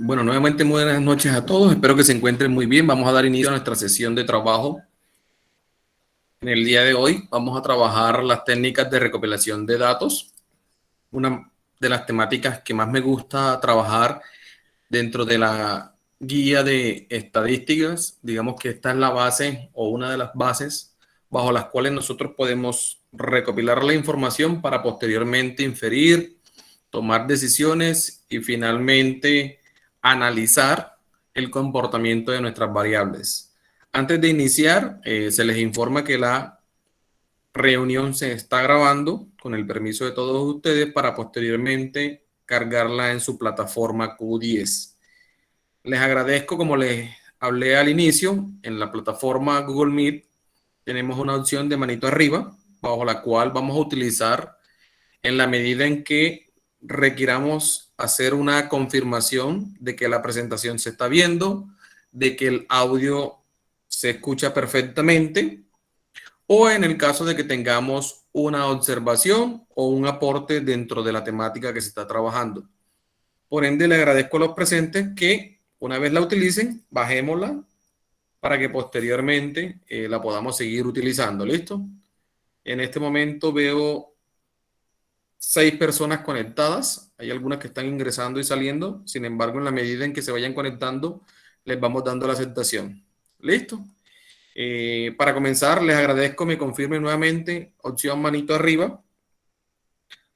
Bueno, nuevamente muy buenas noches a todos. Espero que se encuentren muy bien. Vamos a dar inicio a nuestra sesión de trabajo. En el día de hoy vamos a trabajar las técnicas de recopilación de datos. Una de las temáticas que más me gusta trabajar dentro de la guía de estadísticas. Digamos que esta es la base o una de las bases bajo las cuales nosotros podemos recopilar la información para posteriormente inferir, tomar decisiones y finalmente analizar el comportamiento de nuestras variables. Antes de iniciar, se les informa que la reunión se está grabando con el permiso de todos ustedes para posteriormente cargarla en su plataforma Q10. Les agradezco, como les hablé al inicio, en la plataforma Google Meet tenemos una opción de manito arriba, bajo la cual vamos a utilizar en la medida en que requiramos hacer una confirmación de que la presentación se está viendo, de que el audio se escucha perfectamente, o en el caso de que tengamos una observación o un aporte dentro de la temática que se está trabajando. Por ende, le agradezco a los presentes que una vez la utilicen, bajémosla para que posteriormente la podamos seguir utilizando. ¿Listo? En este momento veo 6 personas conectadas. Hay algunas que están ingresando y saliendo. Sin embargo, en la medida en que se vayan conectando, les vamos dando la aceptación. ¿Listo? Para comenzar, les agradezco me confirmen nuevamente opción manito arriba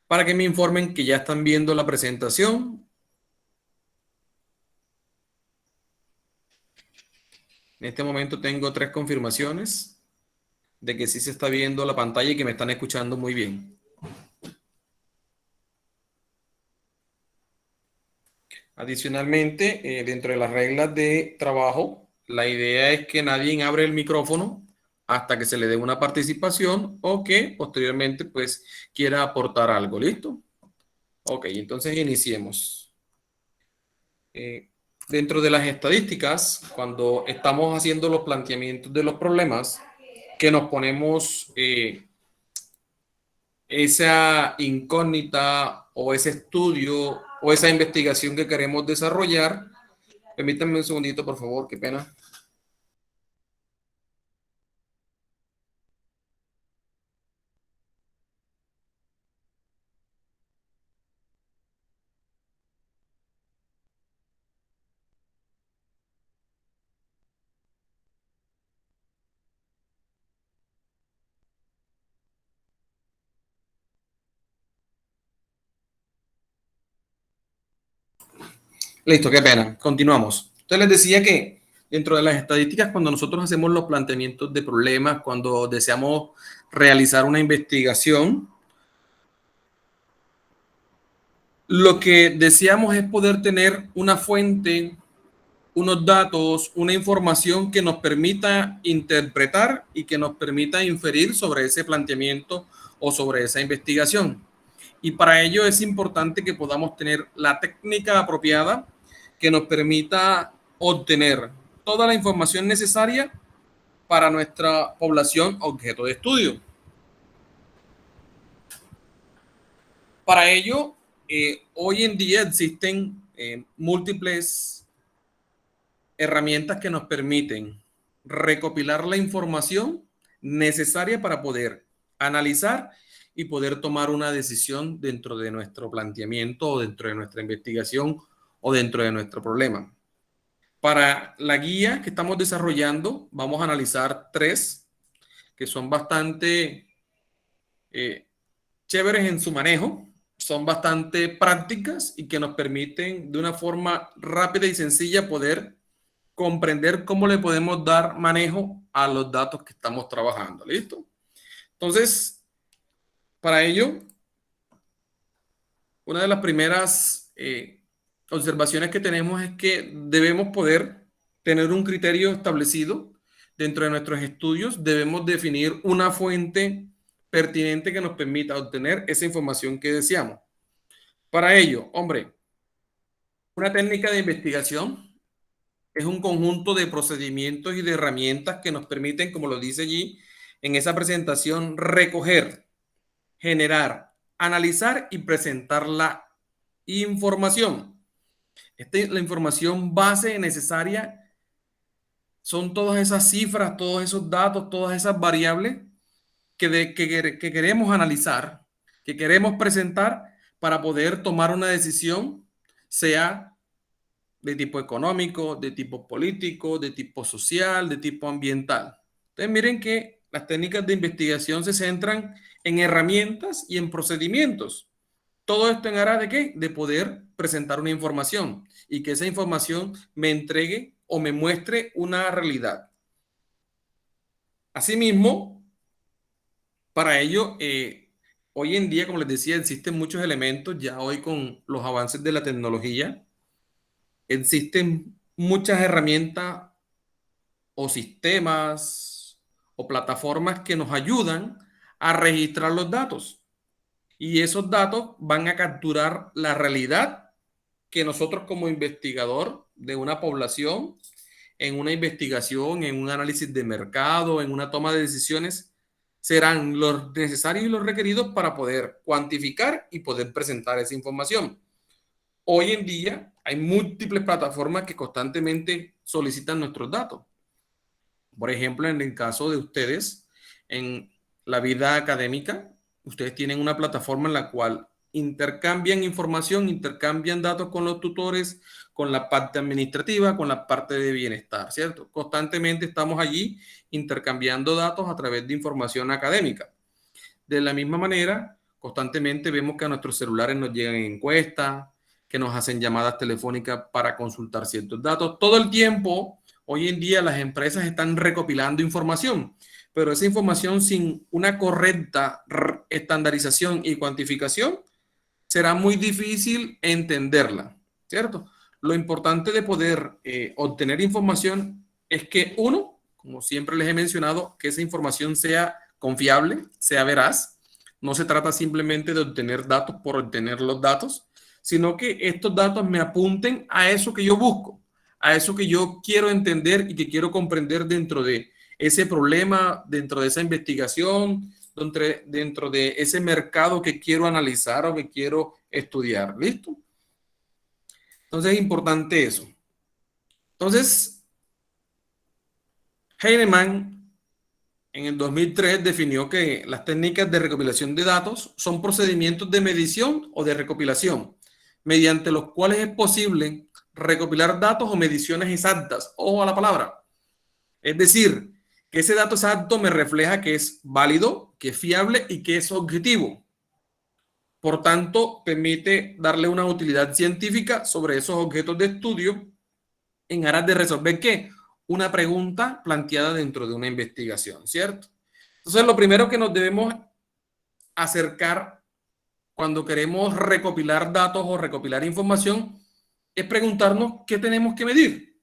para que me informen que ya están viendo la presentación. En este momento tengo 3 confirmaciones de que sí se está viendo la pantalla y que me están escuchando muy bien. Adicionalmente, dentro de las reglas de trabajo, la idea es que nadie abre el micrófono hasta que se le dé una participación o que posteriormente pues quiera aportar algo. ¿Listo? Ok, entonces iniciemos. Dentro de las estadísticas, cuando estamos haciendo los planteamientos de los problemas, que nos ponemos esa incógnita o ese estudio o esa investigación que queremos desarrollar. Permítanme un segundito, por favor, qué pena. Listo, qué pena. Continuamos. Entonces les decía que dentro de las estadísticas, cuando nosotros hacemos los planteamientos de problemas, cuando deseamos realizar una investigación, lo que deseamos es poder tener una fuente, unos datos, una información que nos permita interpretar y que nos permita inferir sobre ese planteamiento o sobre esa investigación. Y para ello es importante que podamos tener la técnica apropiada que nos permita obtener toda la información necesaria para nuestra población objeto de estudio. Para ello, hoy en día existen múltiples herramientas que nos permiten recopilar la información necesaria para poder analizar y poder tomar una decisión dentro de nuestro planteamiento o dentro de nuestra investigación o dentro de nuestro problema. Para la guía que estamos desarrollando, vamos a analizar 3 que son bastante chéveres en su manejo, son bastante prácticas y que nos permiten de una forma rápida y sencilla poder comprender cómo le podemos dar manejo a los datos que estamos trabajando. ¿Listo? Entonces, para ello, una de las primeras observaciones que tenemos es que debemos poder tener un criterio establecido dentro de nuestros estudios. Debemos definir una fuente pertinente que nos permita obtener esa información que deseamos. Para ello, hombre, una técnica de investigación es un conjunto de procedimientos y de herramientas que nos permiten, como lo dice allí en esa presentación, recoger, generar, analizar y presentar la información. La información base necesaria son todas esas cifras, todos esos datos, todas esas variables que queremos analizar, que queremos presentar para poder tomar una decisión, sea de tipo económico, de tipo político, de tipo social, de tipo ambiental. Entonces, miren que las técnicas de investigación se centran en herramientas y en procedimientos. Todo esto en aras de qué? De poder presentar una información y que esa información me entregue o me muestre una realidad. Asimismo, para ello, hoy en día, como les decía, existen muchos elementos, ya hoy con los avances de la tecnología, existen muchas herramientas o sistemas o plataformas que nos ayudan a registrar los datos. Y esos datos van a capturar la realidad que nosotros como investigador de una población, en una investigación, en un análisis de mercado, en una toma de decisiones, serán los necesarios y los requeridos para poder cuantificar y poder presentar esa información. Hoy en día hay múltiples plataformas que constantemente solicitan nuestros datos. Por ejemplo, en el caso de ustedes, en la vida académica, ustedes tienen una plataforma en la cual intercambian información, intercambian datos con los tutores, con la parte administrativa, con la parte de bienestar, ¿cierto? Constantemente estamos allí intercambiando datos a través de información académica. De la misma manera, constantemente vemos que a nuestros celulares nos llegan encuestas, que nos hacen llamadas telefónicas para consultar ciertos datos. Todo el tiempo, hoy en día, las empresas están recopilando información, pero esa información sin una correcta estandarización y cuantificación será muy difícil entenderla, ¿cierto? Lo importante de poder obtener información es que uno, como siempre les he mencionado, que esa información sea confiable, sea veraz. No se trata simplemente de obtener datos por obtener los datos, sino que estos datos me apunten a eso que yo busco, a eso que yo quiero entender y que quiero comprender dentro de ese problema, dentro de esa investigación, dentro de ese mercado que quiero analizar o que quiero estudiar. ¿Listo? Entonces es importante eso. Entonces, Heinemann en el 2003 definió que las técnicas de recopilación de datos son procedimientos de medición o de recopilación, mediante los cuales es posible recopilar datos o mediciones exactas. Ojo a la palabra. Es decir, que ese dato exacto me refleja que es válido, que es fiable y que es objetivo. Por tanto, permite darle una utilidad científica sobre esos objetos de estudio en aras de resolver ¿qué? Una pregunta planteada dentro de una investigación, ¿cierto? Entonces, lo primero que nos debemos acercar cuando queremos recopilar datos o recopilar información es preguntarnos qué tenemos que medir.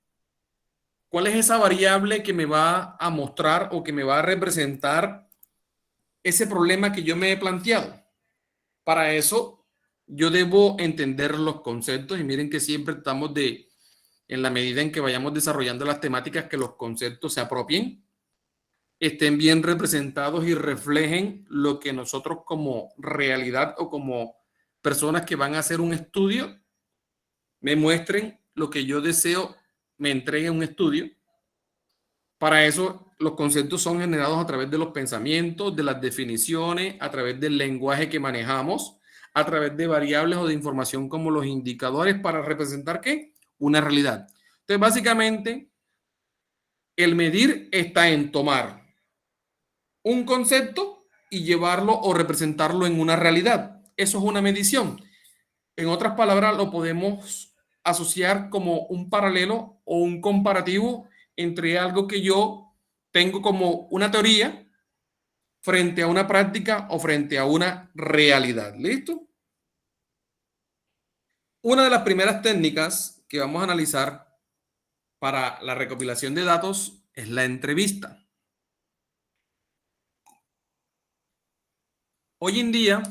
¿Cuál es esa variable que me va a mostrar o que me va a representar ese problema que yo me he planteado? Para eso, yo debo entender los conceptos y miren que siempre estamos en la medida en que vayamos desarrollando las temáticas, que los conceptos se apropien, estén bien representados y reflejen lo que nosotros como realidad o como personas que van a hacer un estudio, me muestren lo que yo deseo, me entregue un estudio. Para eso, los conceptos son generados a través de los pensamientos, de las definiciones, a través del lenguaje que manejamos, a través de variables o de información como los indicadores para representar ¿qué? Una realidad. Entonces, básicamente, el medir está en tomar un concepto y llevarlo o representarlo en una realidad. Eso es una medición. En otras palabras, lo podemos asociar como un paralelo o un comparativo entre algo que yo tengo como una teoría frente a una práctica o frente a una realidad. ¿Listo? Una de las primeras técnicas que vamos a analizar para la recopilación de datos es la entrevista. Hoy en día,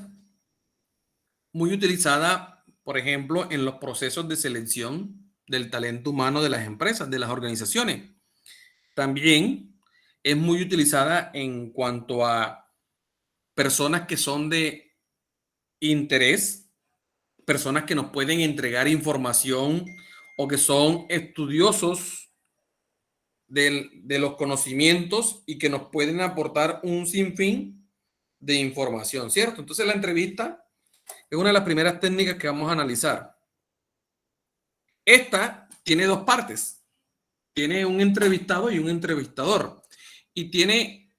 muy utilizada, por ejemplo, en los procesos de selección del talento humano de las empresas, de las organizaciones. También es muy utilizada en cuanto a personas que son de interés personas que nos pueden entregar información o que son estudiosos de los conocimientos y que nos pueden aportar un sinfín de información, ¿cierto? Entonces la entrevista es una de las primeras técnicas que vamos a analizar. Esta tiene dos partes. Tiene un entrevistado y un entrevistador. Y tiene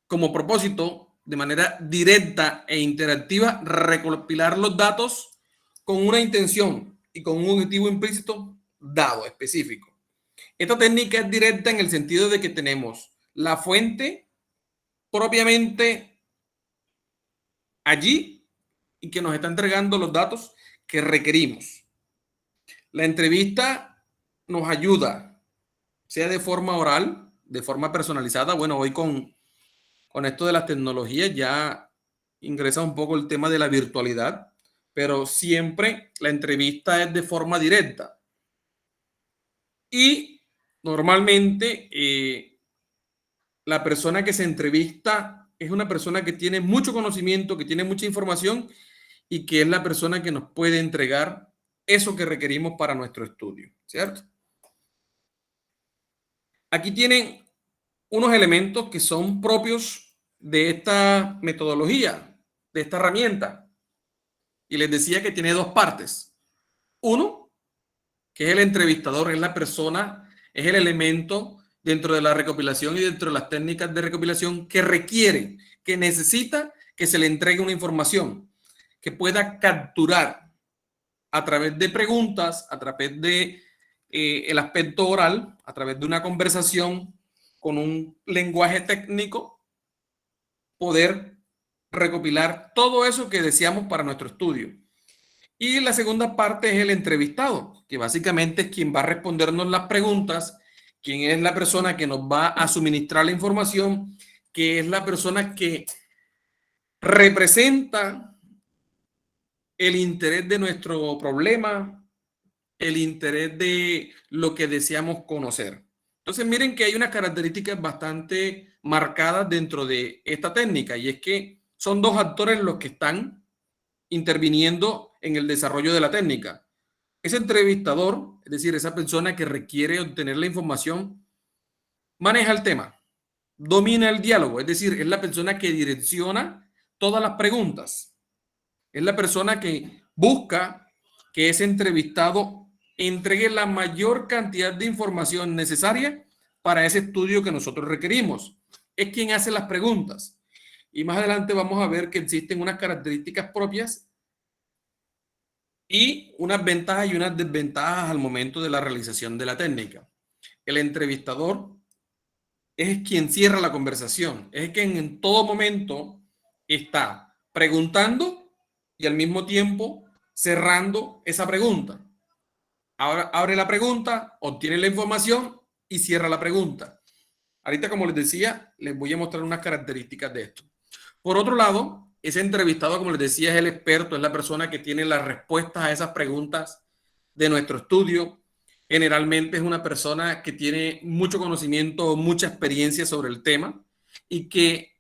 como propósito, de manera directa e interactiva, recopilar los datos con una intención y con un objetivo implícito dado, específico. Esta técnica es directa en el sentido de que tenemos la fuente propiamente allí y que nos está entregando los datos que requerimos. La entrevista nos ayuda, sea de forma oral, de forma personalizada. Bueno, hoy con esto de las tecnologías ya ingresa un poco el tema de la virtualidad, pero siempre la entrevista es de forma directa. Y normalmente la persona que se entrevista es una persona que tiene mucho conocimiento, que tiene mucha información y que es la persona que nos puede entregar eso que requerimos para nuestro estudio, ¿cierto? Aquí tienen unos elementos que son propios de esta metodología, de esta herramienta. Y les decía que tiene dos partes. Uno, que es el entrevistador, es la persona, es el elemento dentro de la recopilación y dentro de las técnicas de recopilación que requiere, que necesita que se le entregue una información, que pueda capturar a través de preguntas, a través de el aspecto oral, a través de una conversación con un lenguaje técnico, poder recopilar todo eso que deseamos para nuestro estudio. Y la segunda parte es el entrevistado, que básicamente es quien va a respondernos las preguntas, quien es la persona que nos va a suministrar la información, que es la persona que representa el interés de nuestro problema, el interés de lo que deseamos conocer. Entonces, miren que hay unas características bastante marcadas dentro de esta técnica, y es que son dos actores los que están interviniendo en el desarrollo de la técnica. Ese entrevistador, es decir, esa persona que requiere obtener la información, maneja el tema, domina el diálogo, es decir, es la persona que direcciona todas las preguntas. Es la persona que busca que ese entrevistado entregue la mayor cantidad de información necesaria para ese estudio que nosotros requerimos. Es quien hace las preguntas. Y más adelante vamos a ver que existen unas características propias y unas ventajas y unas desventajas al momento de la realización de la técnica. El entrevistador es quien cierra la conversación, es quien en todo momento está preguntando y al mismo tiempo cerrando esa pregunta. Ahora abre la pregunta, obtiene la información y cierra la pregunta. Ahorita, como les decía, les voy a mostrar unas características de esto. Por otro lado, ese entrevistado, como les decía, es el experto, es la persona que tiene las respuestas a esas preguntas de nuestro estudio. Generalmente es una persona que tiene mucho conocimiento, mucha experiencia sobre el tema y que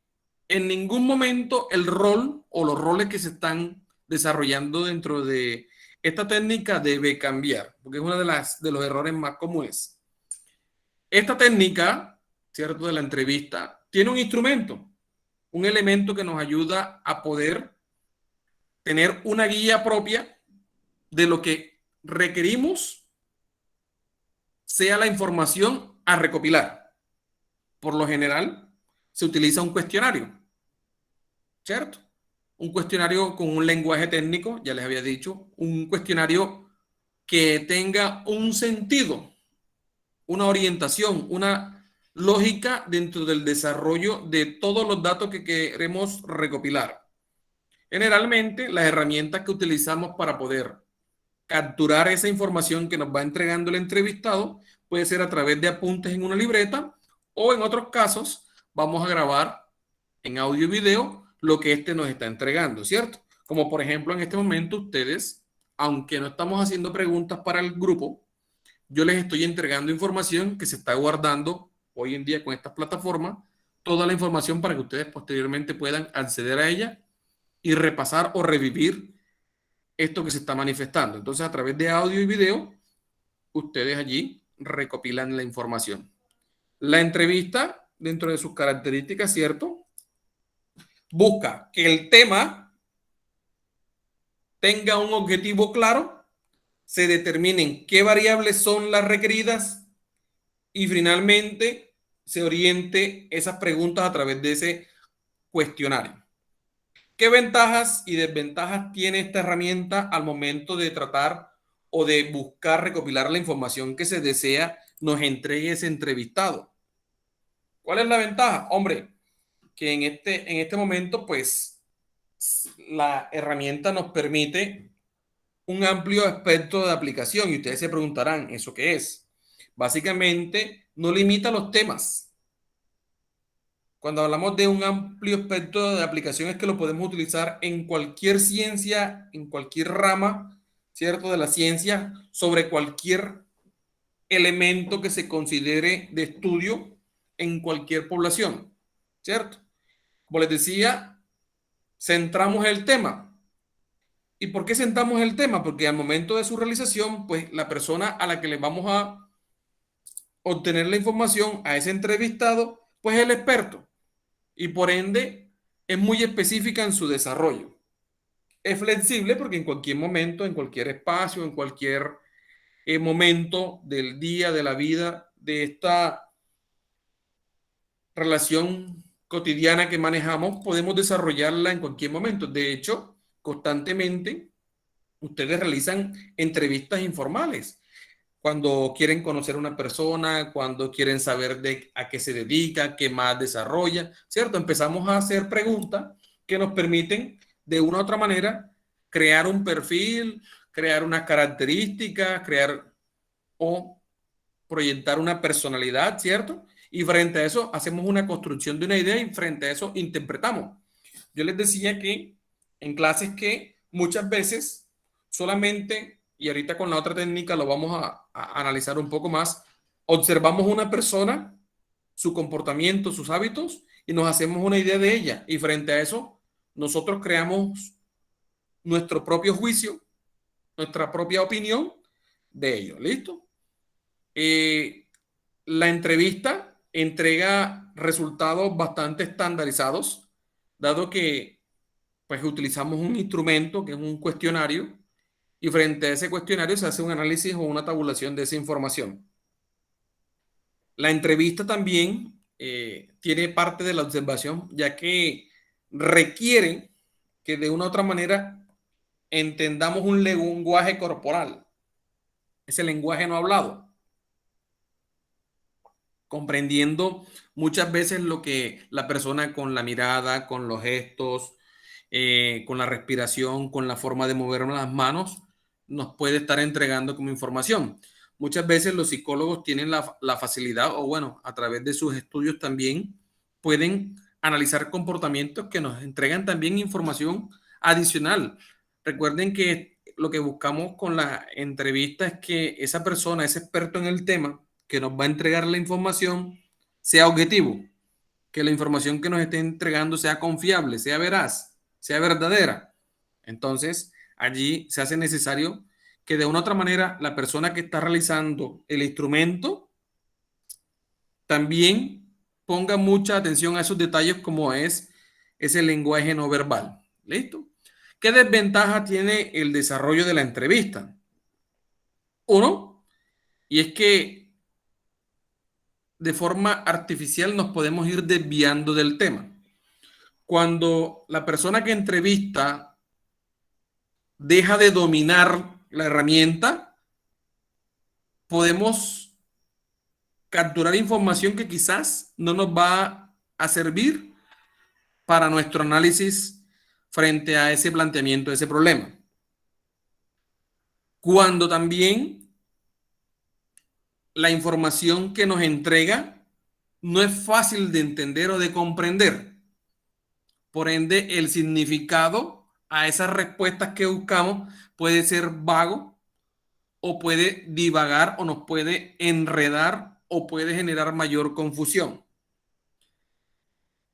en ningún momento el rol o los roles que se están desarrollando dentro de esta técnica debe cambiar, porque es uno de los errores más comunes. Esta técnica, ¿cierto?, de la entrevista, tiene un instrumento, un elemento que nos ayuda a poder tener una guía propia de lo que requerimos sea la información a recopilar. Por lo general, se utiliza un cuestionario, ¿cierto? Un cuestionario con un lenguaje técnico, ya les había dicho, un cuestionario que tenga un sentido, una orientación, una lógica dentro del desarrollo de todos los datos que queremos recopilar. Generalmente, las herramientas que utilizamos para poder capturar esa información que nos va entregando el entrevistado puede ser a través de apuntes en una libreta o en otros casos vamos a grabar en audio y video lo que este nos está entregando, ¿cierto? Como por ejemplo en este momento ustedes, aunque no estamos haciendo preguntas para el grupo, yo les estoy entregando información que se está guardando hoy en día con estas plataformas, toda la información para que ustedes posteriormente puedan acceder a ella y repasar o revivir esto que se está manifestando. Entonces, a través de audio y video, ustedes allí recopilan la información. La entrevista, dentro de sus características, ¿cierto? Busca que el tema tenga un objetivo claro, se determinen qué variables son las requeridas y finalmente se oriente esas preguntas a través de ese cuestionario. ¿Qué ventajas y desventajas tiene esta herramienta al momento de tratar o de buscar recopilar la información que se desea nos entregue ese entrevistado? ¿Cuál es la ventaja? Hombre, que en este momento, pues, la herramienta nos permite un amplio espectro de aplicación y ustedes se preguntarán, ¿eso qué es? Básicamente, no limita los temas. Cuando hablamos de un amplio espectro de aplicaciones que lo podemos utilizar en cualquier ciencia, en cualquier rama, ¿cierto? De la ciencia, sobre cualquier elemento que se considere de estudio en cualquier población, ¿cierto? Como les decía, centramos el tema. ¿Y por qué centramos el tema? Porque al momento de su realización, pues la persona a la que le vamos a obtener la información, a ese entrevistado, pues es el experto. Y por ende es muy específica en su desarrollo. Es flexible porque en cualquier momento, en cualquier espacio, en cualquier momento del día, de la vida, de esta relación cotidiana que manejamos, podemos desarrollarla en cualquier momento. De hecho, constantemente ustedes realizan entrevistas informales cuando quieren conocer a una persona, cuando quieren saber a qué se dedica, qué más desarrolla, ¿cierto? Empezamos a hacer preguntas que nos permiten, de una u otra manera, crear un perfil, crear unas características, crear o proyectar una personalidad, ¿cierto? Y frente a eso hacemos una construcción de una idea y frente a eso interpretamos. Yo les decía que en clases que muchas veces solamente, y ahorita con la otra técnica lo vamos a analizar un poco más, observamos una persona, su comportamiento, sus hábitos, y nos hacemos una idea de ella. Y frente a eso, nosotros creamos nuestro propio juicio, nuestra propia opinión de ello. ¿Listo? La entrevista entrega resultados bastante estandarizados, dado que pues utilizamos un instrumento que es un cuestionario y frente a ese cuestionario se hace un análisis o una tabulación de esa información. La entrevista también tiene parte de la observación, ya que requiere que de una u otra manera entendamos un lenguaje corporal, ese lenguaje no hablado, comprendiendo muchas veces lo que la persona con la mirada, con los gestos, con la respiración, con la forma de mover las manos, nos puede estar entregando como información. Muchas veces los psicólogos tienen la facilidad, o bueno, a través de sus estudios también, pueden analizar comportamientos que nos entregan también información adicional. Recuerden que lo que buscamos con la entrevista es que esa persona, ese experto en el tema, que nos va a entregar la información, sea objetivo, que la información que nos esté entregando sea confiable, sea veraz, sea verdadera. Entonces, allí se hace necesario que de una u otra manera la persona que está realizando el instrumento también ponga mucha atención a esos detalles como es ese lenguaje no verbal. ¿Listo? ¿Qué desventaja tiene el desarrollo de la entrevista? Uno, y es que de forma artificial nos podemos ir desviando del tema. Cuando la persona que entrevista deja de dominar la herramienta, podemos capturar información que quizás no nos va a servir para nuestro análisis frente a ese planteamiento de ese problema. Cuando también la información que nos entrega no es fácil de entender o de comprender. Por ende, el significado a esas respuestas que buscamos puede ser vago o puede divagar o nos puede enredar o puede generar mayor confusión.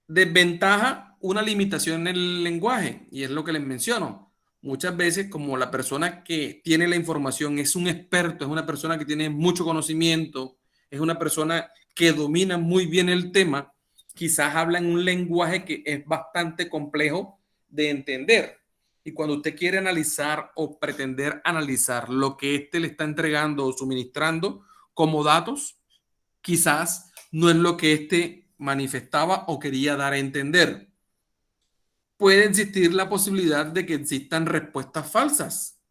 Desventaja, una limitación en el lenguaje, y es lo que les menciono. muchas veces como la persona que tiene la información es un experto, es una persona que tiene mucho conocimiento, es una persona que domina muy bien el tema, quizás habla en un lenguaje que es bastante complejo de entender. Y cuando usted quiere analizar o pretender analizar lo que éste le está entregando o suministrando como datos, quizás no es lo que éste manifestaba o quería dar a entender. Puede existir la posibilidad de que existan respuestas falsas.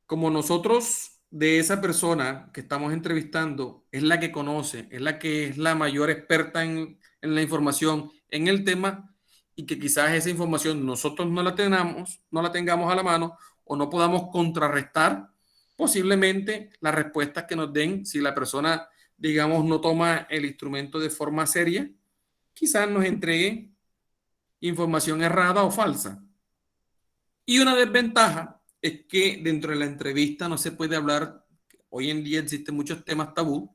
Como nosotros de esa persona que estamos entrevistando es la que conoce, es la que es la mayor experta en la información, en el tema, y que quizás esa información nosotros no la tengamos a la mano o no podamos contrarrestar posiblemente las respuestas que nos den si la persona, digamos, no toma el instrumento de forma seria, quizás nos entregue información errada o falsa. Y una desventaja es que dentro de la entrevista no se puede hablar, hoy en día existen muchos temas tabú,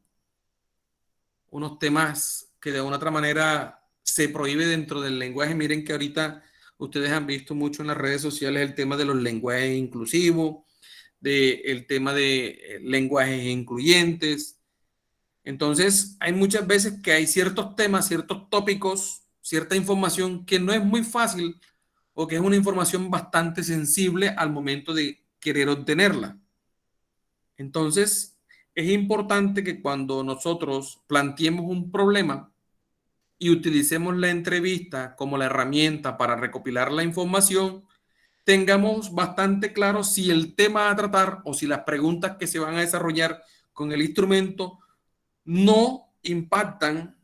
unos temas que de una otra manera se prohíbe dentro del lenguaje. Miren que ahorita ustedes han visto mucho en las redes sociales el tema de los lenguajes inclusivos, el tema de lenguajes incluyentes. Entonces, hay muchas veces que hay ciertos temas, ciertos tópicos, cierta información que no es muy fácil o que es una información bastante sensible al momento de querer obtenerla. Entonces, es importante que cuando nosotros planteemos un problema y utilicemos la entrevista como la herramienta para recopilar la información, tengamos bastante claro si el tema a tratar o si las preguntas que se van a desarrollar con el instrumento no impactan,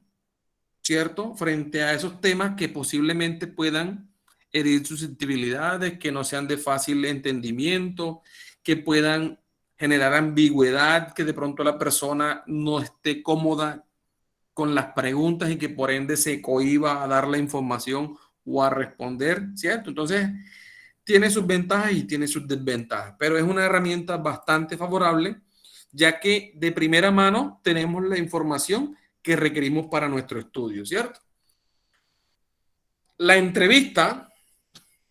¿cierto?, frente a esos temas que posiblemente puedan herir susceptibilidades, que no sean de fácil entendimiento, que puedan generar ambigüedad, que de pronto la persona no esté cómoda con las preguntas y que por ende se cohíba a dar la información o a responder, ¿cierto? Entonces, tiene sus ventajas y tiene sus desventajas, pero es una herramienta bastante favorable, ya que de primera mano tenemos la información que requerimos para nuestro estudio, ¿cierto? La entrevista,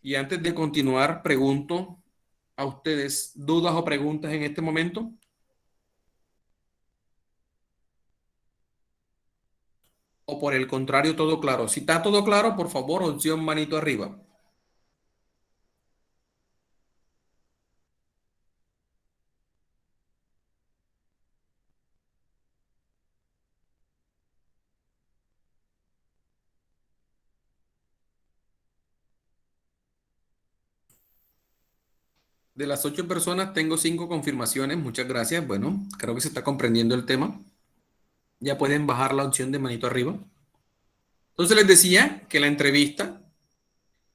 y antes de continuar, pregunto a ustedes, ¿dudas o preguntas en este momento? ¿O por el contrario, todo claro? Si está todo claro, por favor, opción manito arriba. De las 8 personas, tengo 5 confirmaciones. Muchas gracias. Bueno, creo que se está comprendiendo el tema. Ya pueden bajar la opción de manito arriba. Entonces les decía que la entrevista,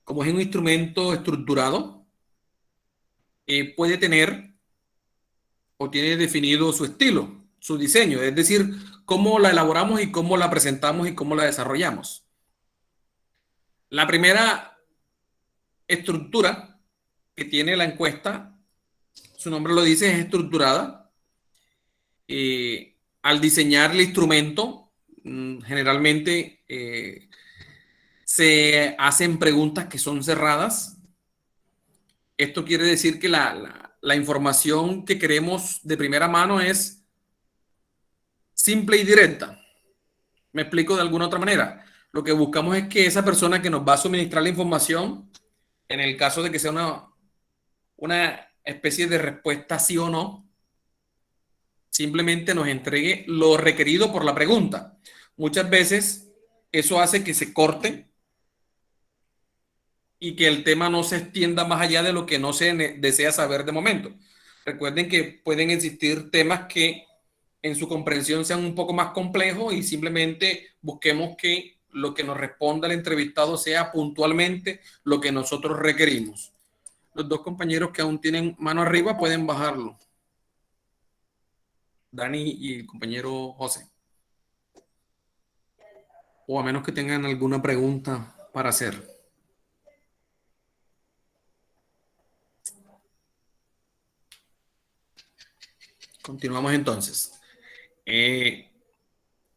como es un instrumento estructurado, puede tener o tiene definido su estilo, su diseño, es decir, cómo la elaboramos y cómo la presentamos y cómo la desarrollamos. La primera estructura que tiene la encuesta, su nombre lo dice, es estructurada. Al diseñar el instrumento, generalmente se hacen preguntas que son cerradas. Esto quiere decir que la información que queremos de primera mano es simple y directa. Me explico de alguna otra manera. Lo que buscamos es que esa persona que nos va a suministrar la información, en el caso de que sea una especie de respuesta sí o no, simplemente nos entregue lo requerido por la pregunta. Muchas veces eso hace que se corte y que el tema no se extienda más allá de lo que no se desea saber de momento. Recuerden que pueden existir temas que en su comprensión sean un poco más complejos y simplemente busquemos que lo que nos responda el entrevistado sea puntualmente lo que nosotros requerimos. Los 2 compañeros que aún tienen mano arriba pueden bajarlo. Dani y el compañero José. O a menos que tengan alguna pregunta para hacer. Continuamos entonces.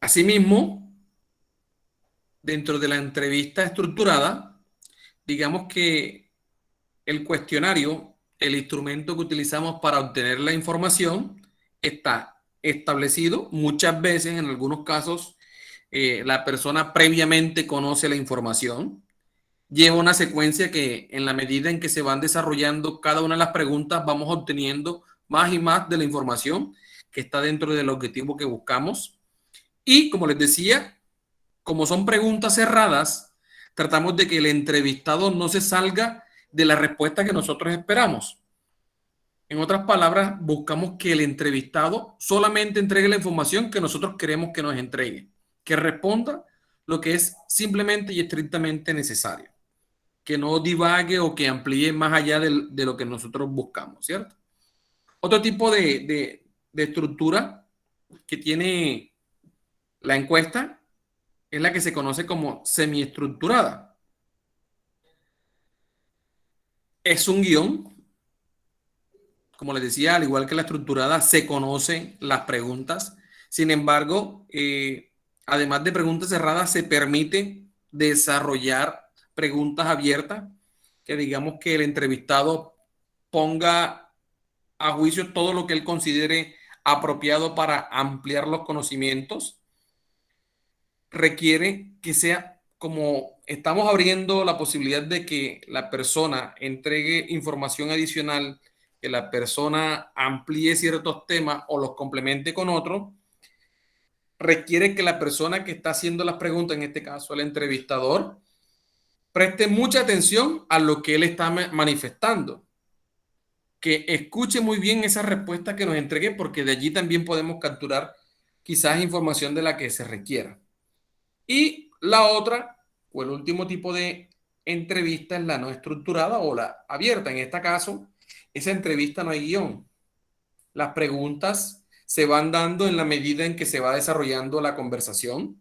Asimismo, dentro de la entrevista estructurada, digamos que el cuestionario, el instrumento que utilizamos para obtener la información, está establecido. Muchas veces, en algunos casos, la persona previamente conoce la información. Lleva una secuencia que en la medida en que se van desarrollando cada una de las preguntas, vamos obteniendo más y más de la información que está dentro del objetivo que buscamos. Y como les decía, como son preguntas cerradas, tratamos de que el entrevistado no se salga de la respuesta que nosotros esperamos. En otras palabras, buscamos que el entrevistado solamente entregue la información que nosotros queremos que nos entregue, que responda lo que es simplemente y estrictamente necesario, que no divague o que amplíe más allá de lo que nosotros buscamos, ¿cierto? Otro tipo de estructura que tiene la encuesta es la que se conoce como semiestructurada. Es un guión, como les decía, al igual que la estructurada, se conocen las preguntas. Sin embargo, además de preguntas cerradas, se permite desarrollar preguntas abiertas, que digamos que el entrevistado ponga a juicio todo lo que él considere apropiado para ampliar los conocimientos. Requiere que sea como estamos abriendo la posibilidad de que la persona entregue información adicional, que la persona amplíe ciertos temas o los complemente con otros, requiere que la persona que está haciendo las preguntas, en este caso el entrevistador, preste mucha atención a lo que él está manifestando, que escuche muy bien esa respuesta que nos entregue, porque de allí también podemos capturar quizás información de la que se requiera. Y la otra, o el último tipo de entrevista, es la no estructurada o la abierta. En este caso, esa entrevista no hay guión. Las preguntas se van dando en la medida en que se va desarrollando la conversación.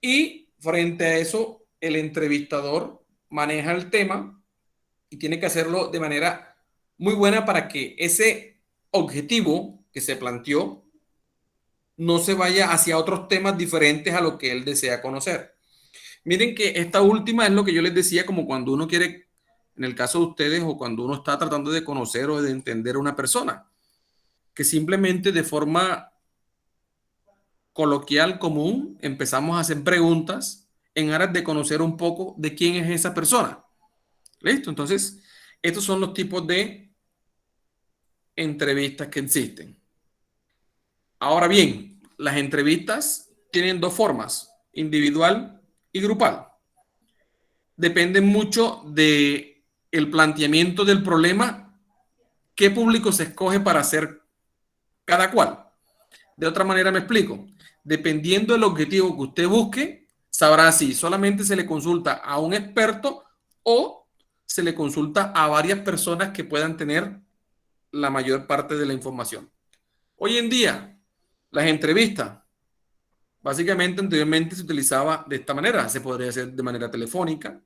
Y frente a eso, el entrevistador maneja el tema y tiene que hacerlo de manera muy buena para que ese objetivo que se planteó no se vaya hacia otros temas diferentes a lo que él desea conocer. Miren que esta última es lo que yo les decía, como cuando uno quiere, en el caso de ustedes, o cuando uno está tratando de conocer o de entender a una persona, que simplemente de forma coloquial, común, empezamos a hacer preguntas en aras de conocer un poco de quién es esa persona. ¿Listo? Entonces, estos son los tipos de entrevistas que existen. Ahora bien, las entrevistas tienen dos formas, individual y grupal. Depende mucho de el planteamiento del problema, qué público se escoge para hacer cada cual. De otra manera me explico. Dependiendo del objetivo que usted busque, sabrá si solamente se le consulta a un experto o se le consulta a varias personas que puedan tener la mayor parte de la información. Hoy en día, las entrevistas, básicamente anteriormente se utilizaba de esta manera. Se podría hacer de manera telefónica,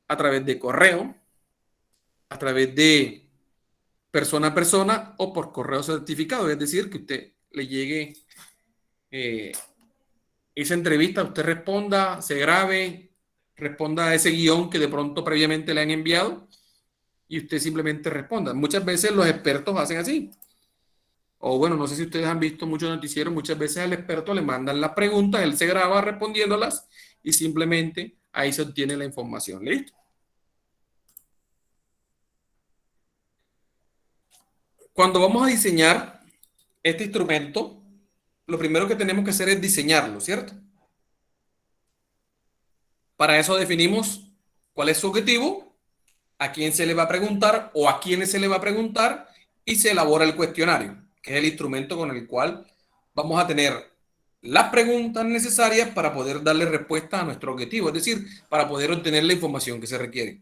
a través de correo, a través de persona a persona o por correo certificado, es decir, que usted le llegue eh, esa entrevista, usted responda, se grabe, responda a ese guión que de pronto previamente le han enviado y usted simplemente responda. Muchas veces los expertos hacen así. O bueno, no sé si ustedes han visto muchos noticieros, muchas veces al experto le mandan las preguntas, él se graba respondiéndolas y simplemente ahí se obtiene la información. ¿Listo? Cuando vamos a diseñar este instrumento, lo primero que tenemos que hacer es diseñarlo, ¿cierto? Para eso definimos cuál es su objetivo, a quién se le va a preguntar o a quiénes se le va a preguntar y se elabora el cuestionario, que es el instrumento con el cual vamos a tener las preguntas necesarias para poder darle respuesta a nuestro objetivo, es decir, para poder obtener la información que se requiere.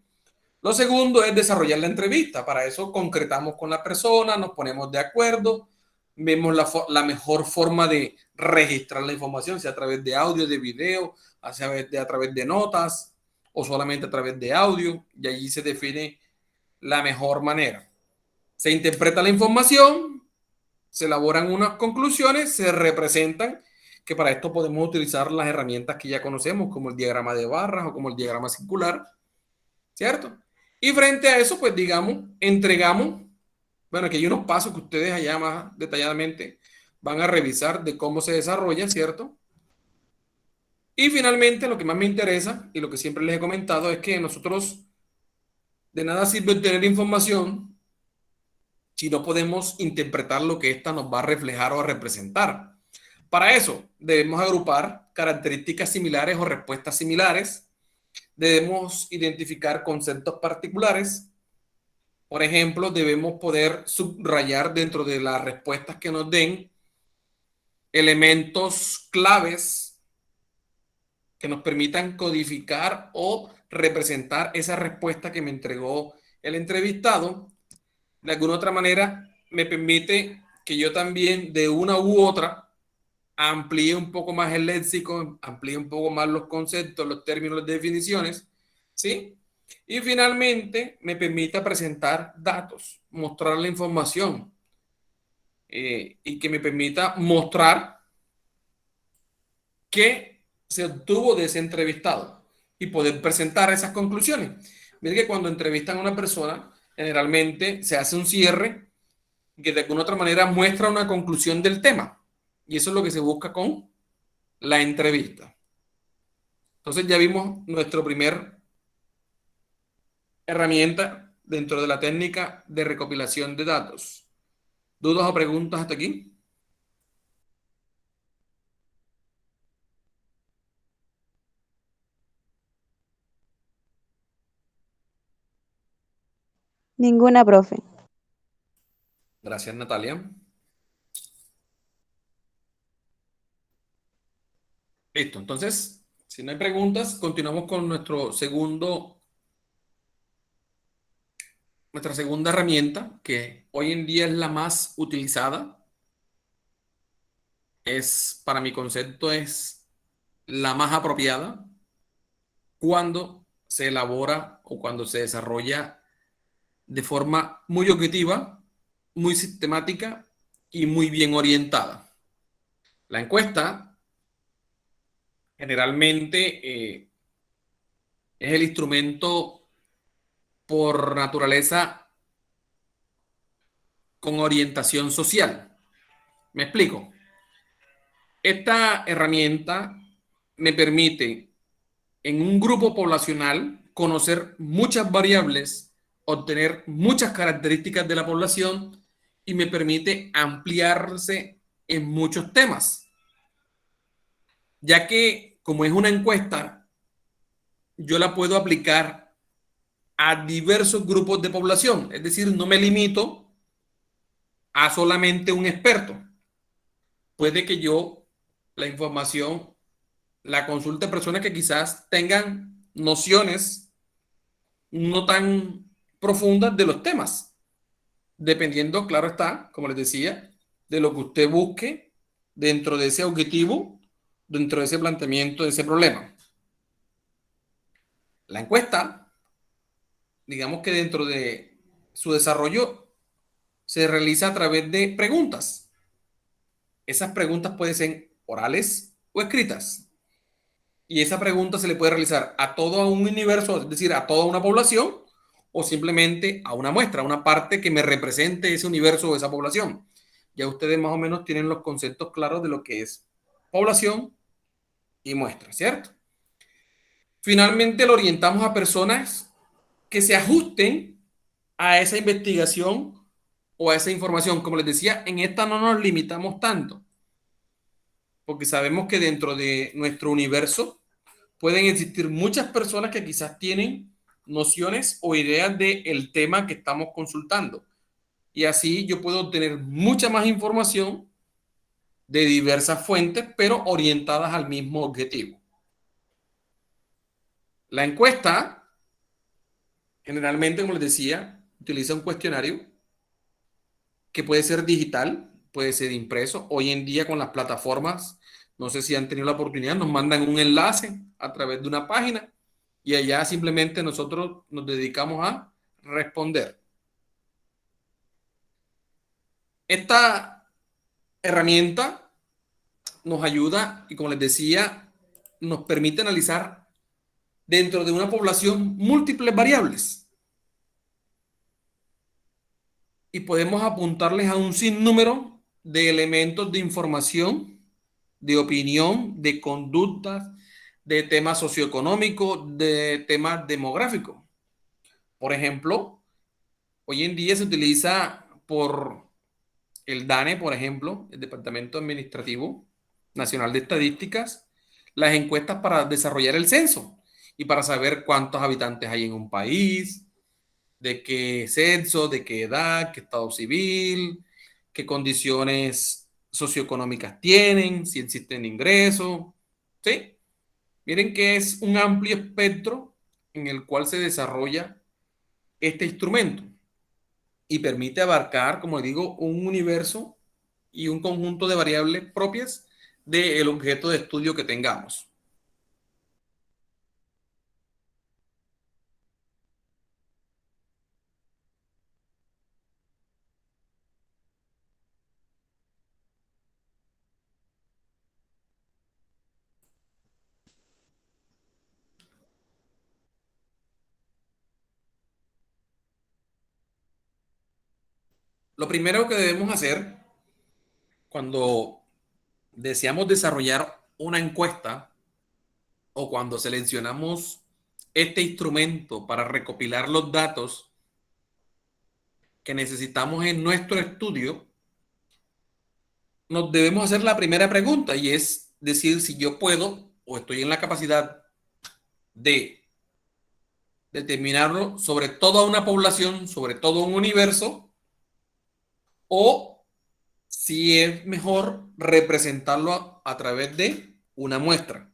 Lo segundo es desarrollar la entrevista. Para eso concretamos con la persona, nos ponemos de acuerdo, vemos la mejor forma de registrar la información, sea a través de audio, de video, a través de notas o solamente a través de audio, y allí se define la mejor manera. Se interpreta la información, se elaboran unas conclusiones, se representan, que para esto podemos utilizar las herramientas que ya conocemos, como el diagrama de barras o como el diagrama circular, ¿cierto? Y frente a eso, pues digamos, entregamos, bueno, aquí hay unos pasos que ustedes allá más detalladamente van a revisar de cómo se desarrolla, ¿cierto? Y finalmente, lo que más me interesa y lo que siempre les he comentado es que nosotros de nada sirve obtener información si no podemos interpretar lo que ésta nos va a reflejar o a representar. Para eso, debemos agrupar características similares o respuestas similares. Debemos identificar conceptos particulares. Por ejemplo, debemos poder subrayar dentro de las respuestas que nos den elementos claves que nos permitan codificar o representar esa respuesta que me entregó el entrevistado. De alguna otra manera, me permite que yo también de una u otra amplíe un poco más el léxico, amplíe un poco más los conceptos, los términos, las definiciones, ¿sí? Y finalmente me permita presentar datos, mostrar la información y que me permita mostrar qué se obtuvo de ese entrevistado y poder presentar esas conclusiones. Mire que cuando entrevistan a una persona, generalmente se hace un cierre que de alguna otra manera muestra una conclusión del tema. Y eso es lo que se busca con la entrevista. Entonces ya vimos nuestra primer herramienta dentro de la técnica de recopilación de datos. ¿Dudas o preguntas hasta aquí? Ninguna, profe. Gracias, Natalia. Listo. Entonces, si no hay preguntas, continuamos con nuestra segunda herramienta, que hoy en día es la más utilizada. Para mi concepto, es la más apropiada cuando se elabora o cuando se desarrolla de forma muy objetiva, muy sistemática y muy bien orientada. La encuesta generalmente es el instrumento por naturaleza con orientación social. ¿Me explico? Esta herramienta me permite en un grupo poblacional conocer muchas variables, obtener muchas características de la población y me permite ampliarse en muchos temas, ya que como es una encuesta, yo la puedo aplicar a diversos grupos de población, es decir, no me limito a solamente un experto. Puede que yo la información la consulte a personas que quizás tengan nociones no tan profundas de los temas, dependiendo, claro está, como les decía, de lo que usted busque dentro de ese objetivo, dentro de ese planteamiento, de ese problema. La encuesta, digamos que dentro de su desarrollo se realiza a través de preguntas. Esas preguntas pueden ser orales o escritas. Y esa pregunta se le puede realizar a todo un universo, es decir, a toda una población, o simplemente a una muestra, a una parte que me represente ese universo o esa población. Ya ustedes más o menos tienen los conceptos claros de lo que es población y muestra, ¿cierto? Finalmente lo orientamos a personas que se ajusten a esa investigación o a esa información. Como les decía, en esta no nos limitamos tanto, porque sabemos que dentro de nuestro universo pueden existir muchas personas que quizás tienen nociones o ideas del tema que estamos consultando. Y así yo puedo obtener mucha más información de diversas fuentes, pero orientadas al mismo objetivo. La encuesta, generalmente, como les decía, utiliza un cuestionario que puede ser digital, puede ser impreso. Hoy en día con las plataformas, no sé si han tenido la oportunidad, nos mandan un enlace a través de una página y allá simplemente nosotros nos dedicamos a responder. Esta herramienta nos ayuda y como les decía, nos permite analizar dentro de una población múltiples variables. y podemos apuntarles a un sinnúmero de elementos de información, de opinión, de conductas, de temas socioeconómicos, de temas demográficos. Por ejemplo, hoy en día se utiliza por el DANE, por ejemplo, el Departamento Administrativo Nacional de Estadísticas, las encuestas para desarrollar el censo y para saber cuántos habitantes hay en un país, de qué sexo, de qué edad, qué estado civil, qué condiciones socioeconómicas tienen, si existen ingresos, ¿sí? Miren que es un amplio espectro en el cual se desarrolla este instrumento y permite abarcar, como digo, un universo y un conjunto de variables propias del objeto de estudio que tengamos. Lo primero que debemos hacer cuando deseamos desarrollar una encuesta o cuando seleccionamos este instrumento para recopilar los datos que necesitamos en nuestro estudio, nos debemos hacer la primera pregunta y es decir si yo puedo o estoy en la capacidad de determinarlo sobre toda una población, sobre todo un universo, o si es mejor representarlo a través de una muestra.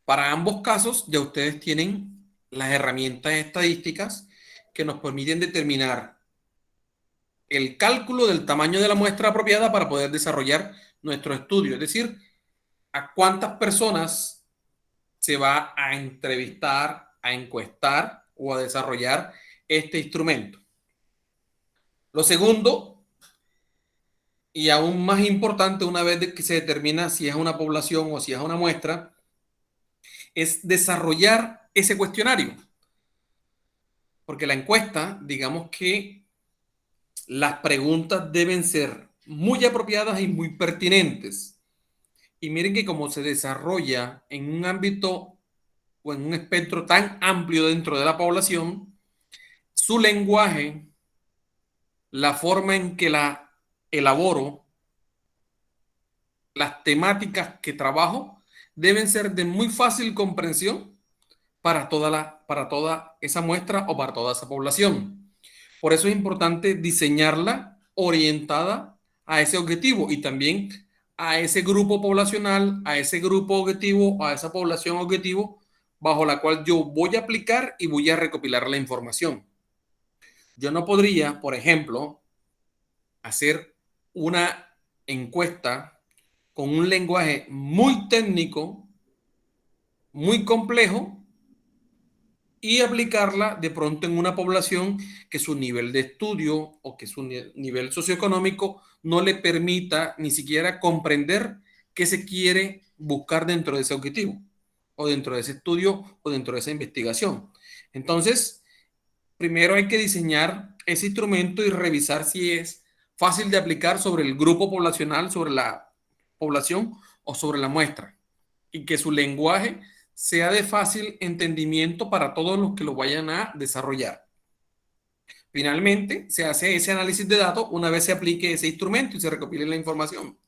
Para ambos casos, ya ustedes tienen las herramientas estadísticas que nos permiten determinar el cálculo del tamaño de la muestra apropiada para poder desarrollar nuestro estudio. Es decir, a cuántas personas se va a entrevistar, a encuestar o a desarrollar este instrumento. Lo segundo, y aún más importante una vez que se determina si es una población o si es una muestra, es desarrollar ese cuestionario. Porque la encuesta, digamos que las preguntas deben ser muy apropiadas y muy pertinentes. Y miren que como se desarrolla en un ámbito o en un espectro tan amplio dentro de la población, su lenguaje, la forma en que la elaboro, las temáticas que trabajo, deben ser de muy fácil comprensión para toda esa muestra o para toda esa población. Por eso es importante diseñarla orientada a ese objetivo y también a ese grupo poblacional, a ese grupo objetivo, a esa población objetivo bajo la cual yo voy a aplicar y voy a recopilar la información. Yo no podría, por ejemplo, hacer una encuesta con un lenguaje muy técnico, muy complejo, y aplicarla de pronto en una población que su nivel de estudio o que su nivel socioeconómico no le permita ni siquiera comprender qué se quiere buscar dentro de ese objetivo o dentro de ese estudio o dentro de esa investigación. Entonces, primero hay que diseñar ese instrumento y revisar si es fácil de aplicar sobre el grupo poblacional, sobre la población o sobre la muestra y que su lenguaje sea de fácil entendimiento para todos los que lo vayan a desarrollar. Finalmente, se hace ese análisis de datos una vez se aplique ese instrumento y se recopile la información.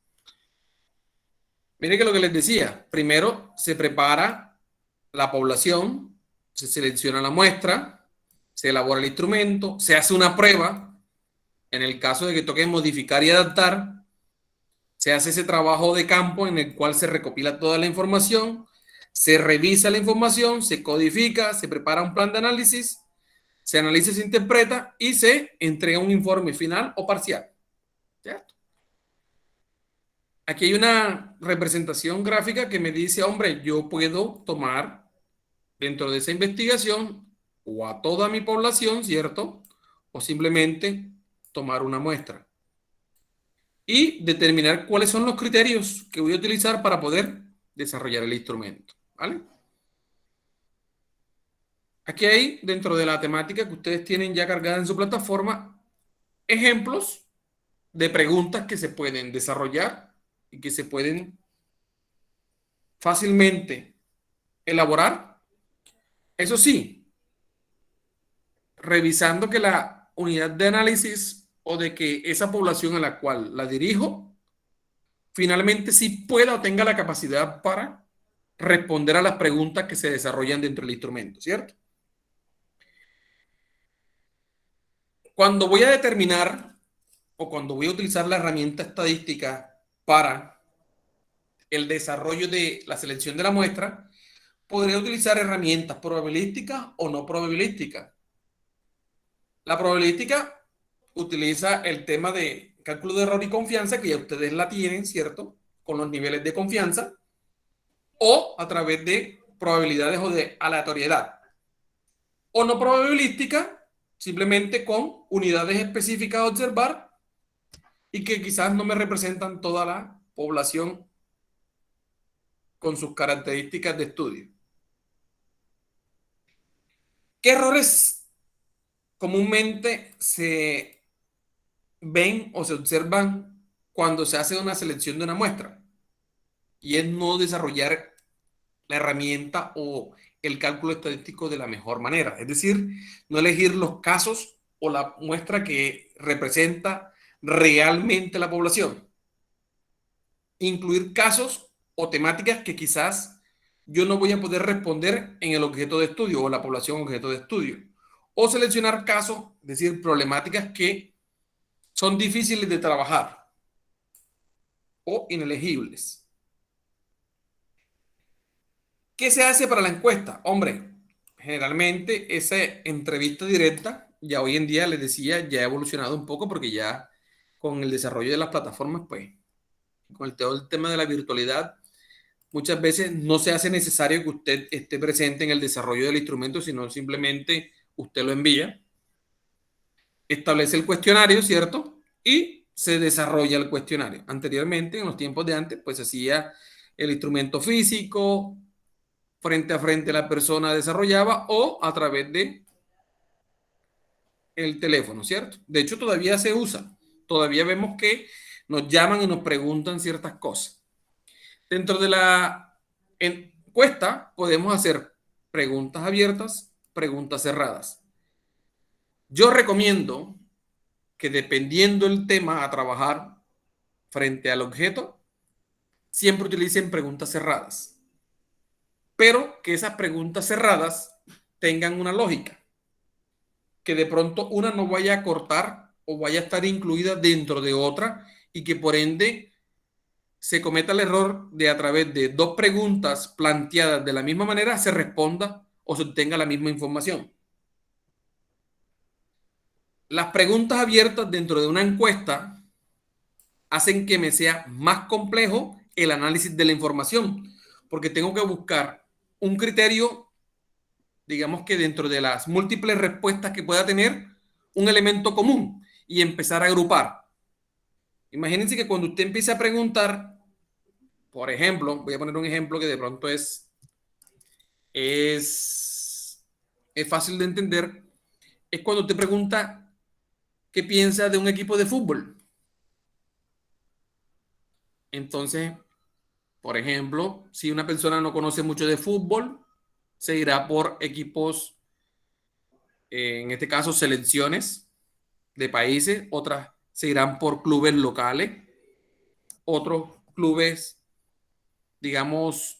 Miren que lo que les decía, primero se prepara la población, se selecciona la muestra, se elabora el instrumento, se hace una prueba, en el caso de que toque modificar y adaptar, se hace ese trabajo de campo en el cual se recopila toda la información, se revisa la información, se codifica, se prepara un plan de análisis, se analiza, se interpreta y se entrega un informe final o parcial. ¿Cierto? Aquí hay una representación gráfica que me dice, hombre, yo puedo tomar dentro de esa investigación o a toda mi población, ¿cierto? O simplemente tomar una muestra y determinar cuáles son los criterios que voy a utilizar para poder desarrollar el instrumento. ¿Vale? Aquí hay, dentro de la temática que ustedes tienen ya cargada en su plataforma, ejemplos de preguntas que se pueden desarrollar y que se pueden fácilmente elaborar. Eso sí, revisando que la unidad de análisis o de que esa población a la cual la dirijo finalmente sí pueda o tenga la capacidad para responder a las preguntas que se desarrollan dentro del instrumento, ¿cierto? Cuando voy a determinar o cuando voy a utilizar la herramienta estadística para el desarrollo de la selección de la muestra, podría utilizar herramientas probabilísticas o no probabilísticas. La probabilística utiliza el tema de cálculo de error y confianza, que ya ustedes la tienen, ¿cierto? Con los niveles de confianza, o a través de probabilidades o de aleatoriedad. O no probabilística, simplemente con unidades específicas a observar y que quizás no me representan toda la población con sus características de estudio. ¿Qué errores comúnmente se ven o se observan cuando se hace una selección de una muestra? Y es no desarrollar la herramienta o el cálculo estadístico de la mejor manera. Es decir, no elegir los casos o la muestra que representa realmente la población. Incluir casos o temáticas que quizás yo no voy a poder responder en el objeto de estudio o la población objeto de estudio. O seleccionar casos, es decir, problemáticas que son difíciles de trabajar o inelegibles. ¿Qué se hace para la encuesta? Hombre, generalmente esa entrevista directa, ya hoy en día les decía, ya ha evolucionado un poco porque ya con el desarrollo de las plataformas, pues, con todo el tema de la virtualidad, muchas veces no se hace necesario que usted esté presente en el desarrollo del instrumento, sino simplemente usted lo envía, establece el cuestionario, ¿cierto? Y se desarrolla el cuestionario. Anteriormente, en los tiempos de antes, pues se hacía el instrumento físico, frente a frente la persona desarrollaba o a través de el teléfono, ¿cierto? De hecho, todavía se usa. Todavía vemos que nos llaman y nos preguntan ciertas cosas. Dentro de la encuesta podemos hacer preguntas abiertas, preguntas cerradas. Yo recomiendo que dependiendo el tema a trabajar frente al objeto, siempre utilicen preguntas cerradas, pero que esas preguntas cerradas tengan una lógica, que de pronto una no vaya a cortar o vaya a estar incluida dentro de otra y que por ende se cometa el error de a través de dos preguntas planteadas de la misma manera se responda o se obtenga la misma información. Las preguntas abiertas dentro de una encuesta hacen que me sea más complejo el análisis de la información, porque tengo que buscar un criterio, digamos que dentro de las múltiples respuestas que pueda tener, un elemento común y empezar a agrupar. Imagínense que cuando usted empiece a preguntar, por ejemplo, voy a poner un ejemplo que de pronto es fácil de entender, es cuando usted pregunta qué piensa de un equipo de fútbol. Entonces, por ejemplo, si una persona no conoce mucho de fútbol, se irá por equipos, en este caso selecciones de países, otras se irán por clubes locales, otros clubes, digamos,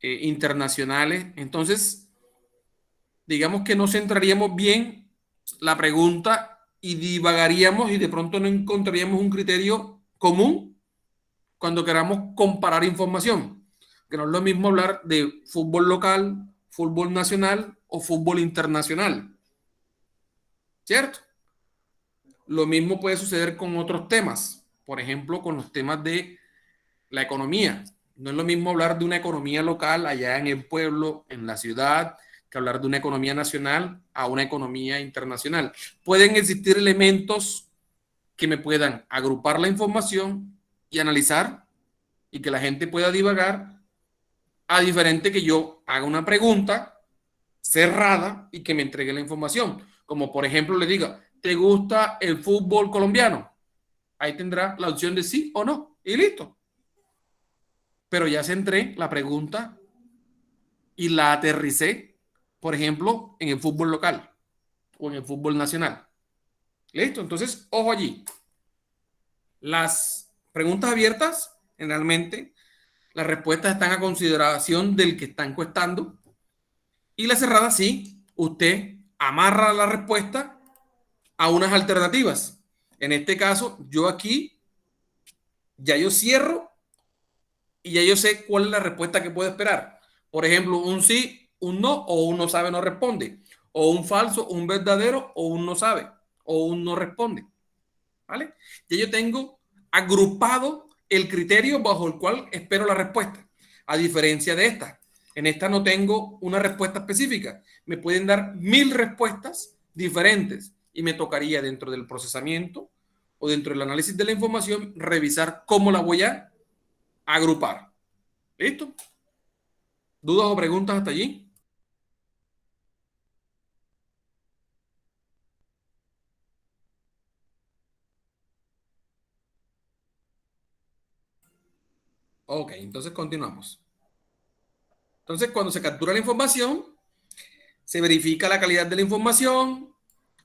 internacionales. Entonces, digamos que no centraríamos bien la pregunta y divagaríamos y de pronto no encontraríamos un criterio común cuando queramos comparar información. Que no es lo mismo hablar de fútbol local, fútbol nacional o fútbol internacional. ¿Cierto? Lo mismo puede suceder con otros temas. Por ejemplo, con los temas de la economía. No es lo mismo hablar de una economía local allá en el pueblo, en la ciudad, que hablar de una economía nacional a una economía internacional. Pueden existir elementos que me puedan agrupar la información y analizar y que la gente pueda divagar, a diferente que yo haga una pregunta cerrada y que me entregue la información. Como por ejemplo le diga, ¿te gusta el fútbol colombiano? Ahí tendrá la opción de sí o no. Y listo. Pero ya centré la pregunta y la aterricé, por ejemplo, en el fútbol local o en el fútbol nacional. Listo. Entonces, ojo allí. Las preguntas abiertas, generalmente, las respuestas están a consideración del que está encuestando. Y la cerrada, sí, usted amarra la respuesta a unas alternativas. En este caso, yo aquí ya yo cierro y ya yo sé cuál es la respuesta que puedo esperar. Por ejemplo, un sí, un no, o un no sabe, no responde. O un falso, un verdadero, o un no sabe, o un no responde. ¿Vale? Ya yo tengo agrupado el criterio bajo el cual espero la respuesta. A diferencia de esta. En esta no tengo una respuesta específica. Me pueden dar 1000 respuestas diferentes y me tocaría dentro del procesamiento o dentro del análisis de la información revisar cómo la voy a agrupar. ¿Listo? ¿Dudas o preguntas hasta allí? Ok, entonces continuamos. Entonces, cuando se captura la información, se verifica la calidad de la información,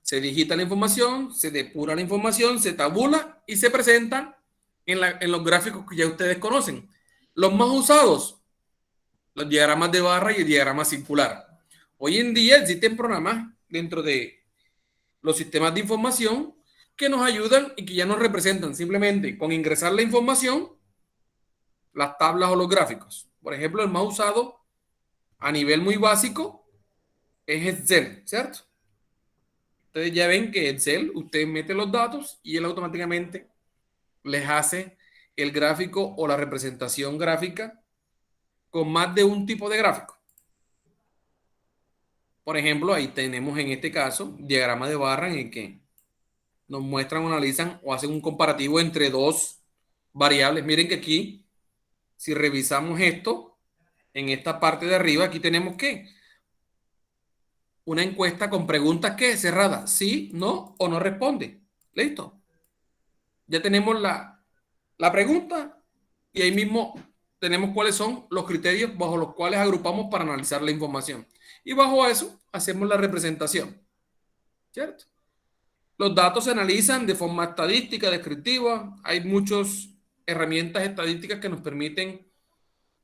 se digita la información, se depura la información, se tabula y se presenta en los gráficos que ya ustedes conocen. Los más usados, los diagramas de barra y el diagrama circular. Hoy en día existen programas dentro de los sistemas de información que nos ayudan y que ya nos representan simplemente con ingresar la información, las tablas o los gráficos. Por ejemplo, el más usado a nivel muy básico es Excel, ¿cierto? Ustedes ya ven que Excel, usted mete los datos y él automáticamente les hace el gráfico o la representación gráfica con más de un tipo de gráfico. Por ejemplo, ahí tenemos en este caso diagrama de barra en el que nos muestran o analizan o hacen un comparativo entre dos variables. Miren que aquí, si revisamos esto, en esta parte de arriba, aquí tenemos que una encuesta con preguntas que cerrada, sí, no o no responde. Listo. Ya tenemos la pregunta y ahí mismo tenemos cuáles son los criterios bajo los cuales agrupamos para analizar la información. Y bajo eso hacemos la representación, ¿cierto? Los datos se analizan de forma estadística, descriptiva. Hay muchas herramientas estadísticas que nos permiten,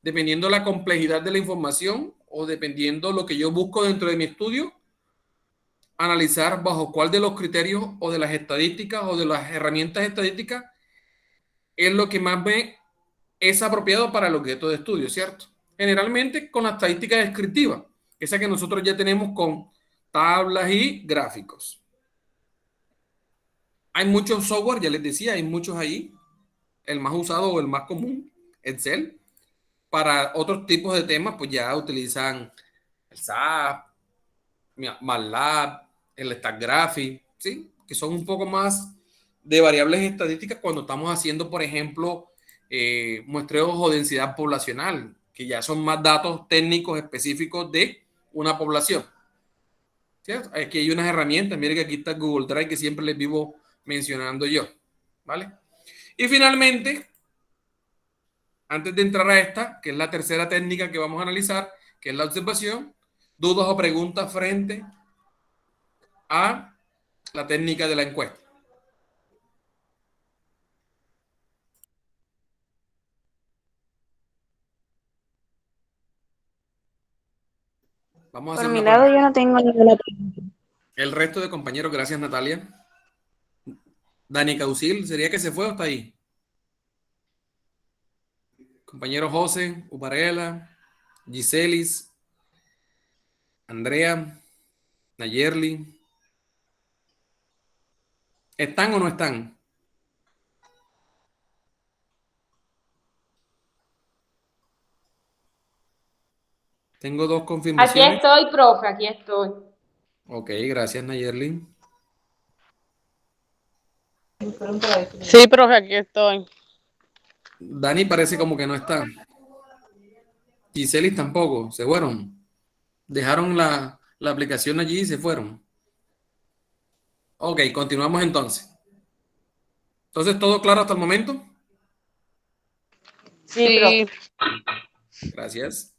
dependiendo de la complejidad de la información o dependiendo de lo que yo busco dentro de mi estudio, analizar bajo cuál de los criterios o de las estadísticas o de las herramientas estadísticas es lo que más me es apropiado para el objeto de estudio, ¿cierto? Generalmente con la estadística descriptiva, esa que nosotros ya tenemos con tablas y gráficos. Hay muchos software, ya les decía, hay muchos ahí. El más usado o el más común, Excel. Para otros tipos de temas, pues ya utilizan el SAP, MATLAB, el StatGraphic, ¿sí? Que son un poco más de variables estadísticas cuando estamos haciendo, por ejemplo, muestreos o densidad poblacional, que ya son más datos técnicos específicos de una población. ¿Cierto? Aquí hay unas herramientas, miren que aquí está Google Drive que siempre les vivo mencionando yo, ¿vale? Y finalmente, antes de entrar a esta, que es la tercera técnica que vamos a analizar, que es la observación, dudas o preguntas frente a la técnica de la encuesta. Vamos a Por hacer mi una lado, prueba. yo no tengo ninguna pregunta. El resto de compañeros, gracias Natalia. Dani Causil, ¿sería que se fue o está ahí? Compañero José, Uparela, Giselis, Andrea, Nayerli. ¿Están o no están? Tengo dos Aquí confirmaciones. estoy, profe, aquí estoy. Ok, gracias Nayerli. Sí, profe, aquí estoy. Dani parece como que no está. Giselis tampoco, se fueron. Dejaron la aplicación allí y se fueron. Ok, continuamos entonces. Entonces, ¿todo claro hasta el momento? Sí. Gracias.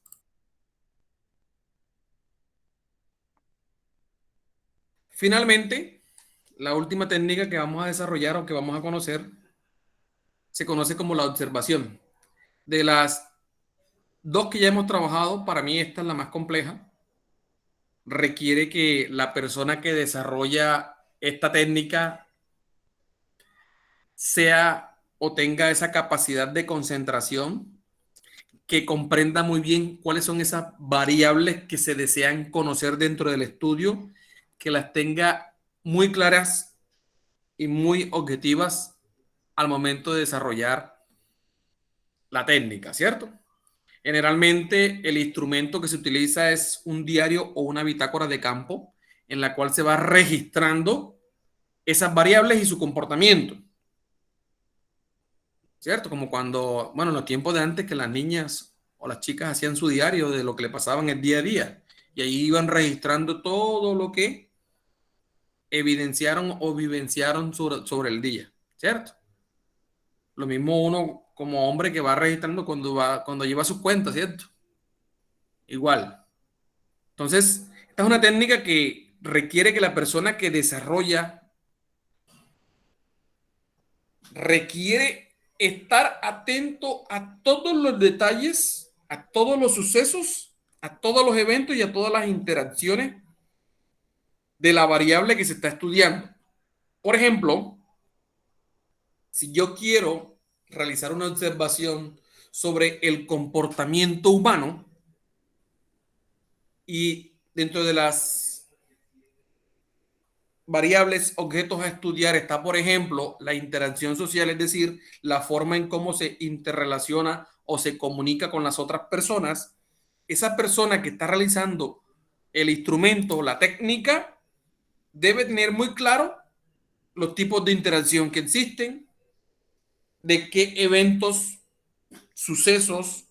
Finalmente, la última técnica que vamos a desarrollar o que vamos a conocer se conoce como la observación. De las dos que ya hemos trabajado, para mí esta es la más compleja. Requiere que la persona que desarrolla esta técnica sea o tenga esa capacidad de concentración, que comprenda muy bien cuáles son esas variables que se desean conocer dentro del estudio, que las tenga muy claras y muy objetivas al momento de desarrollar la técnica, ¿cierto? Generalmente el instrumento que se utiliza es un diario o una bitácora de campo en la cual se va registrando esas variables y su comportamiento, ¿cierto? Como cuando, bueno, en los tiempos de antes que las niñas o las chicas hacían su diario de lo que le pasaba en el día a día y ahí iban registrando todo lo que evidenciaron o vivenciaron sobre el día, ¿cierto? Lo mismo uno como hombre que va registrando cuando lleva sus cuentas, ¿cierto? Igual. Entonces, esta es una técnica que requiere que la persona que desarrolla requiere estar atento a todos los detalles, a todos los sucesos, a todos los eventos y a todas las interacciones de la variable que se está estudiando. Por ejemplo, si yo quiero realizar una observación sobre el comportamiento humano y dentro de las variables, objetos a estudiar está, por ejemplo, la interacción social, es decir, la forma en cómo se interrelaciona o se comunica con las otras personas. Esa persona que está realizando el instrumento, la técnica, debe tener muy claro los tipos de interacción que existen, de qué eventos, sucesos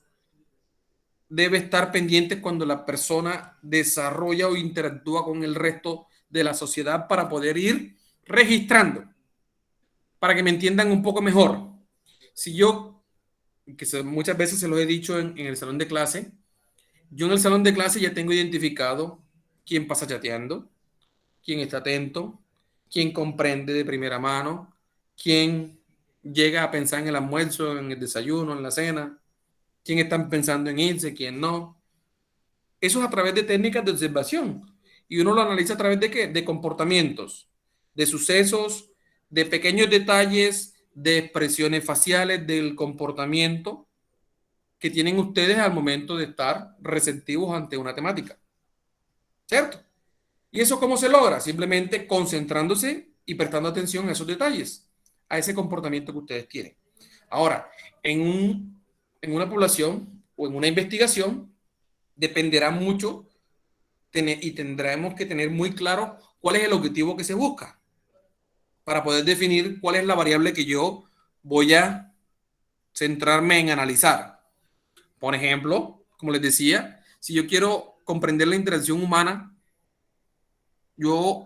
debe estar pendiente cuando la persona desarrolla o interactúa con el resto de la sociedad para poder ir registrando, para que me entiendan un poco mejor. Si yo, muchas veces se lo he dicho en el salón de clase, yo en el salón de clase ya tengo identificado quién pasa chateando, quién está atento, quién comprende de primera mano, quién llega a pensar en el almuerzo, en el desayuno, en la cena, quién están pensando en irse, quién no. Eso es a través de técnicas de observación. Y uno lo analiza a través de qué? De comportamientos, de sucesos, de pequeños detalles, de expresiones faciales del comportamiento que tienen ustedes al momento de estar receptivos ante una temática. ¿Cierto? ¿Y eso cómo se logra? Simplemente concentrándose y prestando atención a esos detalles, a ese comportamiento que ustedes tienen. Ahora, en una población o en una investigación, dependerá mucho y tendremos que tener muy claro cuál es el objetivo que se busca para poder definir cuál es la variable que yo voy a centrarme en analizar. Por ejemplo, como les decía, si yo quiero comprender la interacción humana,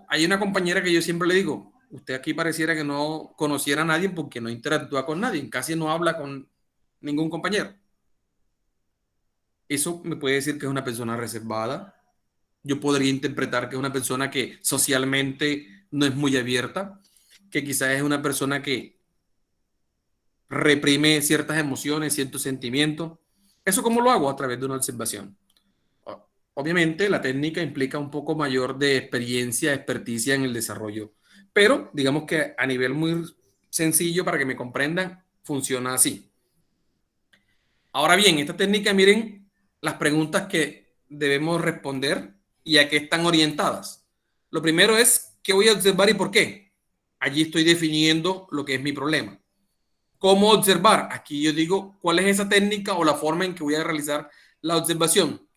hay una compañera que yo siempre le digo, usted aquí pareciera que no conociera a nadie porque no interactúa con nadie, casi no habla con ningún compañero. Eso me puede decir que es una persona reservada. Yo podría interpretar que es una persona que socialmente no es muy abierta, que quizás es una persona que reprime ciertas emociones, ciertos sentimientos. ¿Eso cómo lo hago? A través de una observación. Obviamente la técnica implica un poco mayor de experiencia, experticia en el desarrollo, pero digamos que a nivel muy sencillo para que me comprendan, funciona así. Ahora bien, esta técnica, miren las preguntas que debemos responder y a qué están orientadas. Lo primero es, ¿qué voy a observar y por qué? Allí estoy definiendo lo que es mi problema. ¿Cómo observar? Aquí yo digo, ¿cuál es esa técnica o la forma en que voy a realizar la observación?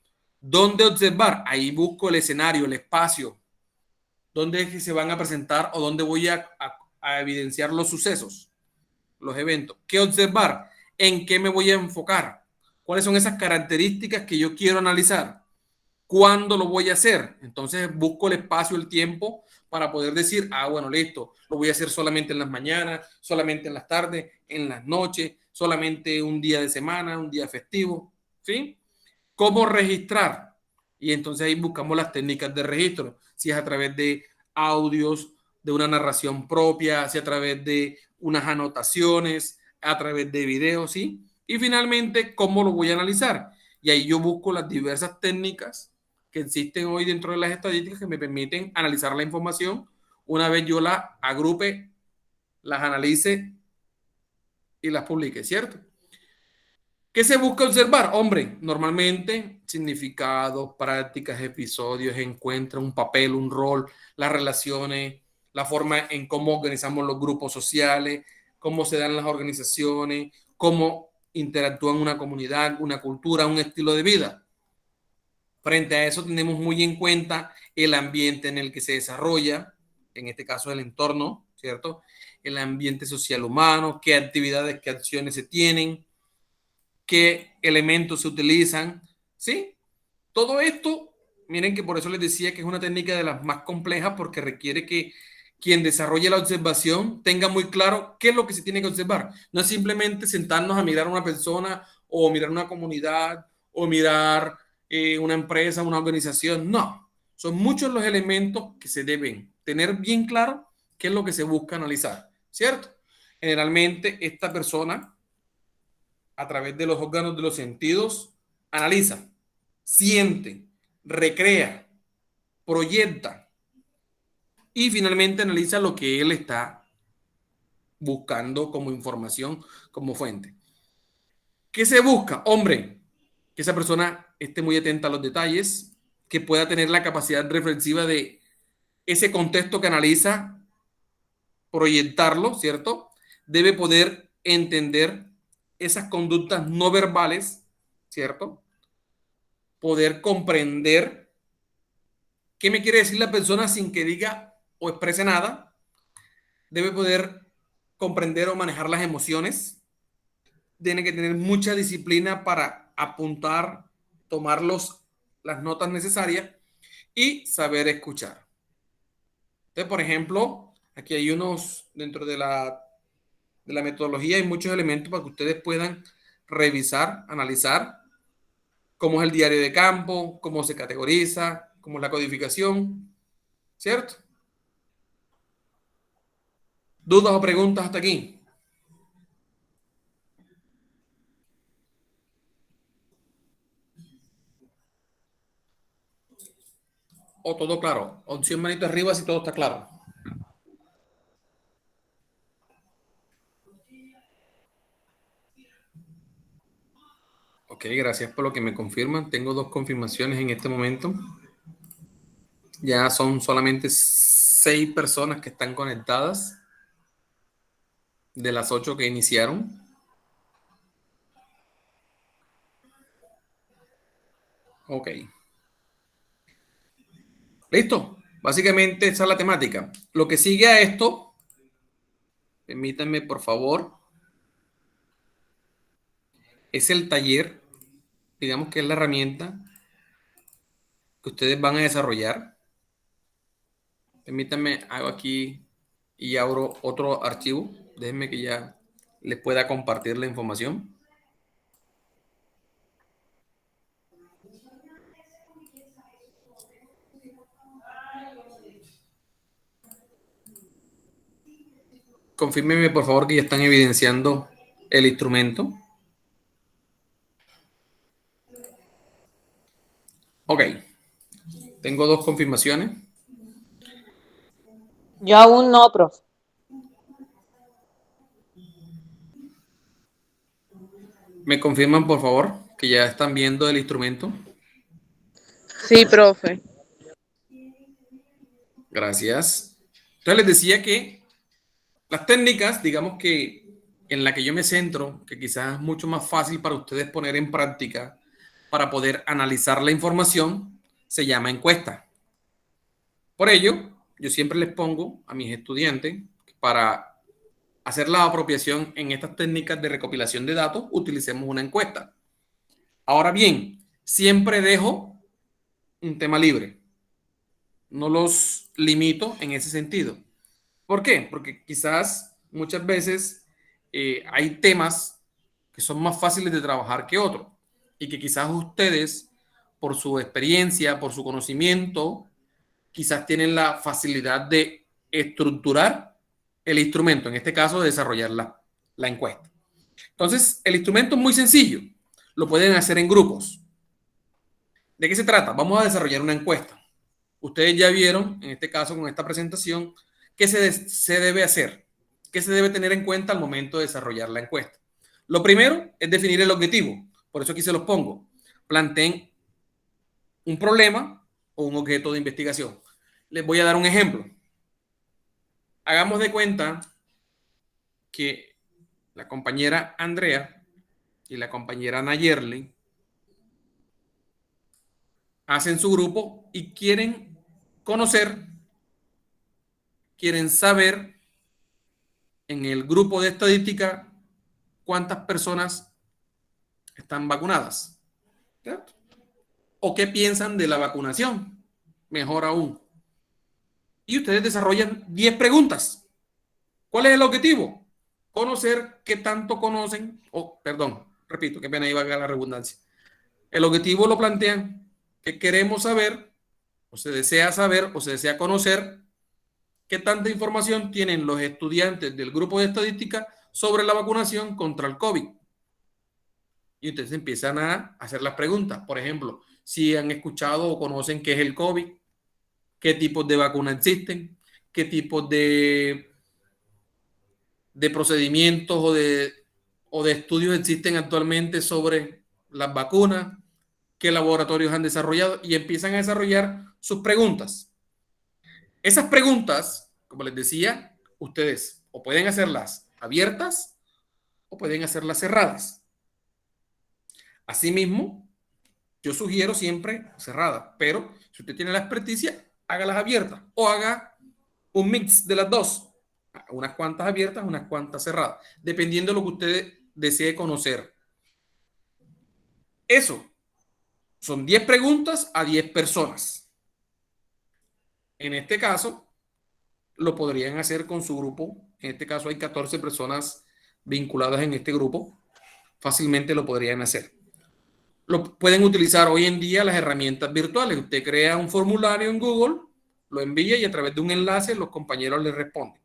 ¿Dónde observar? Ahí busco el escenario, el espacio, dónde es que se van a presentar o dónde voy a evidenciar los sucesos, los eventos. ¿Qué observar? ¿En qué me voy a enfocar? ¿Cuáles son esas características que yo quiero analizar? ¿Cuándo lo voy a hacer? Entonces busco el espacio, el tiempo para poder decir, ah, bueno, listo, lo voy a hacer solamente en las mañanas, solamente en las tardes, en las noches, solamente un día de semana, un día festivo, ¿sí? ¿Cómo registrar? Y entonces ahí buscamos las técnicas de registro, si es a través de audios, de una narración propia, si a través de unas anotaciones, a través de videos, ¿sí? Y finalmente, ¿cómo lo voy a analizar? Y ahí yo busco las diversas técnicas que existen hoy dentro de las estadísticas que me permiten analizar la información. Una vez yo la agrupe, las analice y las publique, ¿cierto? ¿Qué se busca observar? Hombre, normalmente significados, prácticas, episodios, encuentros, un papel, un rol, las relaciones, la forma en cómo organizamos los grupos sociales, cómo se dan las organizaciones, cómo interactúan una comunidad, una cultura, un estilo de vida. Frente a eso tenemos muy en cuenta el ambiente en el que se desarrolla, en este caso el entorno, ¿cierto? El ambiente social humano, qué actividades, qué acciones se tienen, qué elementos se utilizan, ¿sí? Todo esto, miren que por eso les decía que es una técnica de las más complejas porque requiere que quien desarrolle la observación tenga muy claro qué es lo que se tiene que observar. No es simplemente sentarnos a mirar a una persona o mirar una comunidad o mirar una empresa, una organización. No, son muchos los elementos que se deben tener bien claro qué es lo que se busca analizar, ¿cierto? Generalmente esta persona a través de los órganos de los sentidos, analiza, siente, recrea, proyecta y finalmente analiza lo que él está buscando como información, como fuente. ¿Qué se busca? Hombre, que esa persona esté muy atenta a los detalles, que pueda tener la capacidad reflexiva de ese contexto que analiza, proyectarlo, ¿cierto? Debe poder entender esas conductas no verbales, ¿cierto? Poder comprender qué me quiere decir la persona sin que diga o exprese nada. Debe poder comprender o manejar las emociones. Tiene que tener mucha disciplina para apuntar, tomar las notas necesarias y saber escuchar. Entonces, por ejemplo, aquí hay unos, dentro de la metodología, hay muchos elementos para que ustedes puedan revisar, analizar cómo es el diario de campo, cómo se categoriza, cómo es la codificación, ¿cierto? ¿Dudas o preguntas hasta aquí? ¿O todo claro? Opción manito arriba si todo está claro. Ok, gracias por lo que me confirman. Tengo 2 confirmaciones en este momento. Ya son solamente 6 personas que están conectadas de las 8 que iniciaron. Ok. Listo. Básicamente esa es la temática. Lo que sigue a esto, permítanme por favor, es el taller, digamos que es la herramienta que ustedes van a desarrollar. Permítanme, hago aquí y abro otro archivo. Déjenme que ya les pueda compartir la información. Confírmenme por favor que ya están evidenciando el instrumento. Ok. Tengo 2 confirmaciones. Yo aún no, profe. ¿Me confirman por favor que ya están viendo el instrumento? Sí, profe. Gracias. Entonces les decía que las técnicas, digamos que en la que yo me centro, que quizás es mucho más fácil para ustedes poner en práctica para poder analizar la información, se llama encuesta. Por ello, yo siempre les pongo a mis estudiantes para hacer la apropiación en estas técnicas de recopilación de datos, utilicemos una encuesta. Ahora bien, siempre dejo un tema libre. No los los limito en ese sentido. ¿Por qué? Porque quizás muchas veces hay temas que son más fáciles de trabajar que otros y que quizás ustedes, por su experiencia, por su conocimiento, quizás tienen la facilidad de estructurar el instrumento, en este caso de desarrollar la encuesta. Entonces, el instrumento es muy sencillo, lo pueden hacer en grupos. ¿De qué se trata? Vamos a desarrollar una encuesta. Ustedes ya vieron, en este caso con esta presentación, qué se debe hacer, qué se debe tener en cuenta al momento de desarrollar la encuesta. Lo primero es definir el objetivo, por eso aquí se los pongo. Planteen un problema o un objeto de investigación. Les voy a dar un ejemplo. Hagamos de cuenta que la compañera Andrea y la compañera Nayerli hacen su grupo y quieren conocer, quieren saber en el grupo de estadística cuántas personas están vacunadas, ¿cierto? O qué piensan de la vacunación, mejor aún. Y ustedes desarrollan 10 preguntas. ¿Cuál es el objetivo? Conocer qué tanto conocen, perdón, repito, qué pena iba a la redundancia. El objetivo lo plantean que queremos saber, o se desea conocer qué tanta información tienen los estudiantes del grupo de estadística sobre la vacunación contra el COVID. Y ustedes empiezan a hacer las preguntas. Por ejemplo, si han escuchado o conocen qué es el COVID, qué tipos de vacunas existen, qué tipos de procedimientos o de estudios existen actualmente sobre las vacunas, qué laboratorios han desarrollado, y empiezan a desarrollar sus preguntas. Esas preguntas, como les decía, ustedes o pueden hacerlas abiertas o pueden hacerlas cerradas. Asimismo, yo sugiero siempre cerradas, pero si usted tiene la experticia, hágalas abiertas o haga un mix de las dos. Unas cuantas abiertas, unas cuantas cerradas, dependiendo de lo que usted desee conocer. Eso son 10 preguntas a 10 personas. En este caso, lo podrían hacer con su grupo. En este caso hay 14 personas vinculadas en este grupo. Fácilmente lo podrían hacer. Lo pueden utilizar hoy en día las herramientas virtuales. Usted crea un formulario en Google, lo envía y a través de un enlace los compañeros le responden.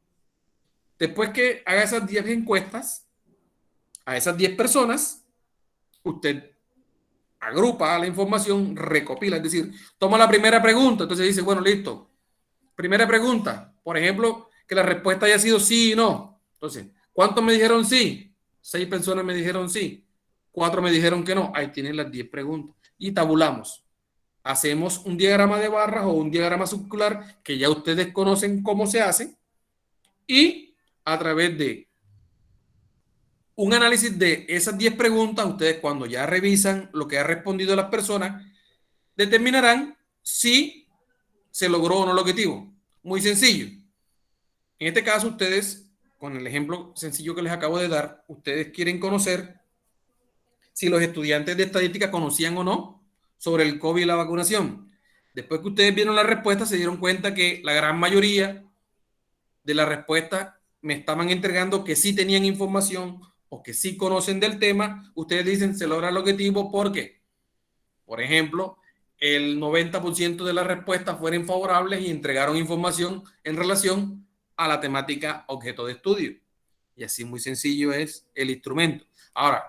Después que haga esas 10 encuestas a esas 10 personas, usted agrupa la información, recopila, es decir, toma la primera pregunta, entonces dice, bueno, listo, primera pregunta, por ejemplo, que la respuesta haya sido sí y no. Entonces, ¿cuántos me dijeron sí? 6 personas me dijeron sí, 4 me dijeron que no. Ahí tienen las 10 preguntas y tabulamos. Hacemos un diagrama de barras o un diagrama circular que ya ustedes conocen cómo se hace y a través de un análisis de esas 10 preguntas, ustedes cuando ya revisan lo que ha respondido las personas, determinarán si se logró o no el objetivo. Muy sencillo. En este caso, ustedes, con el ejemplo sencillo que les acabo de dar, ustedes quieren conocer si los estudiantes de estadística conocían o no sobre el COVID y la vacunación. Después que ustedes vieron la respuesta, se dieron cuenta que la gran mayoría de la respuesta me estaban entregando que sí tenían información o que sí conocen del tema. Ustedes dicen se logra el objetivo porque, por ejemplo, el 90% de las respuestas fueron favorables y entregaron información en relación a la temática objeto de estudio. Y así muy sencillo es el instrumento. Ahora,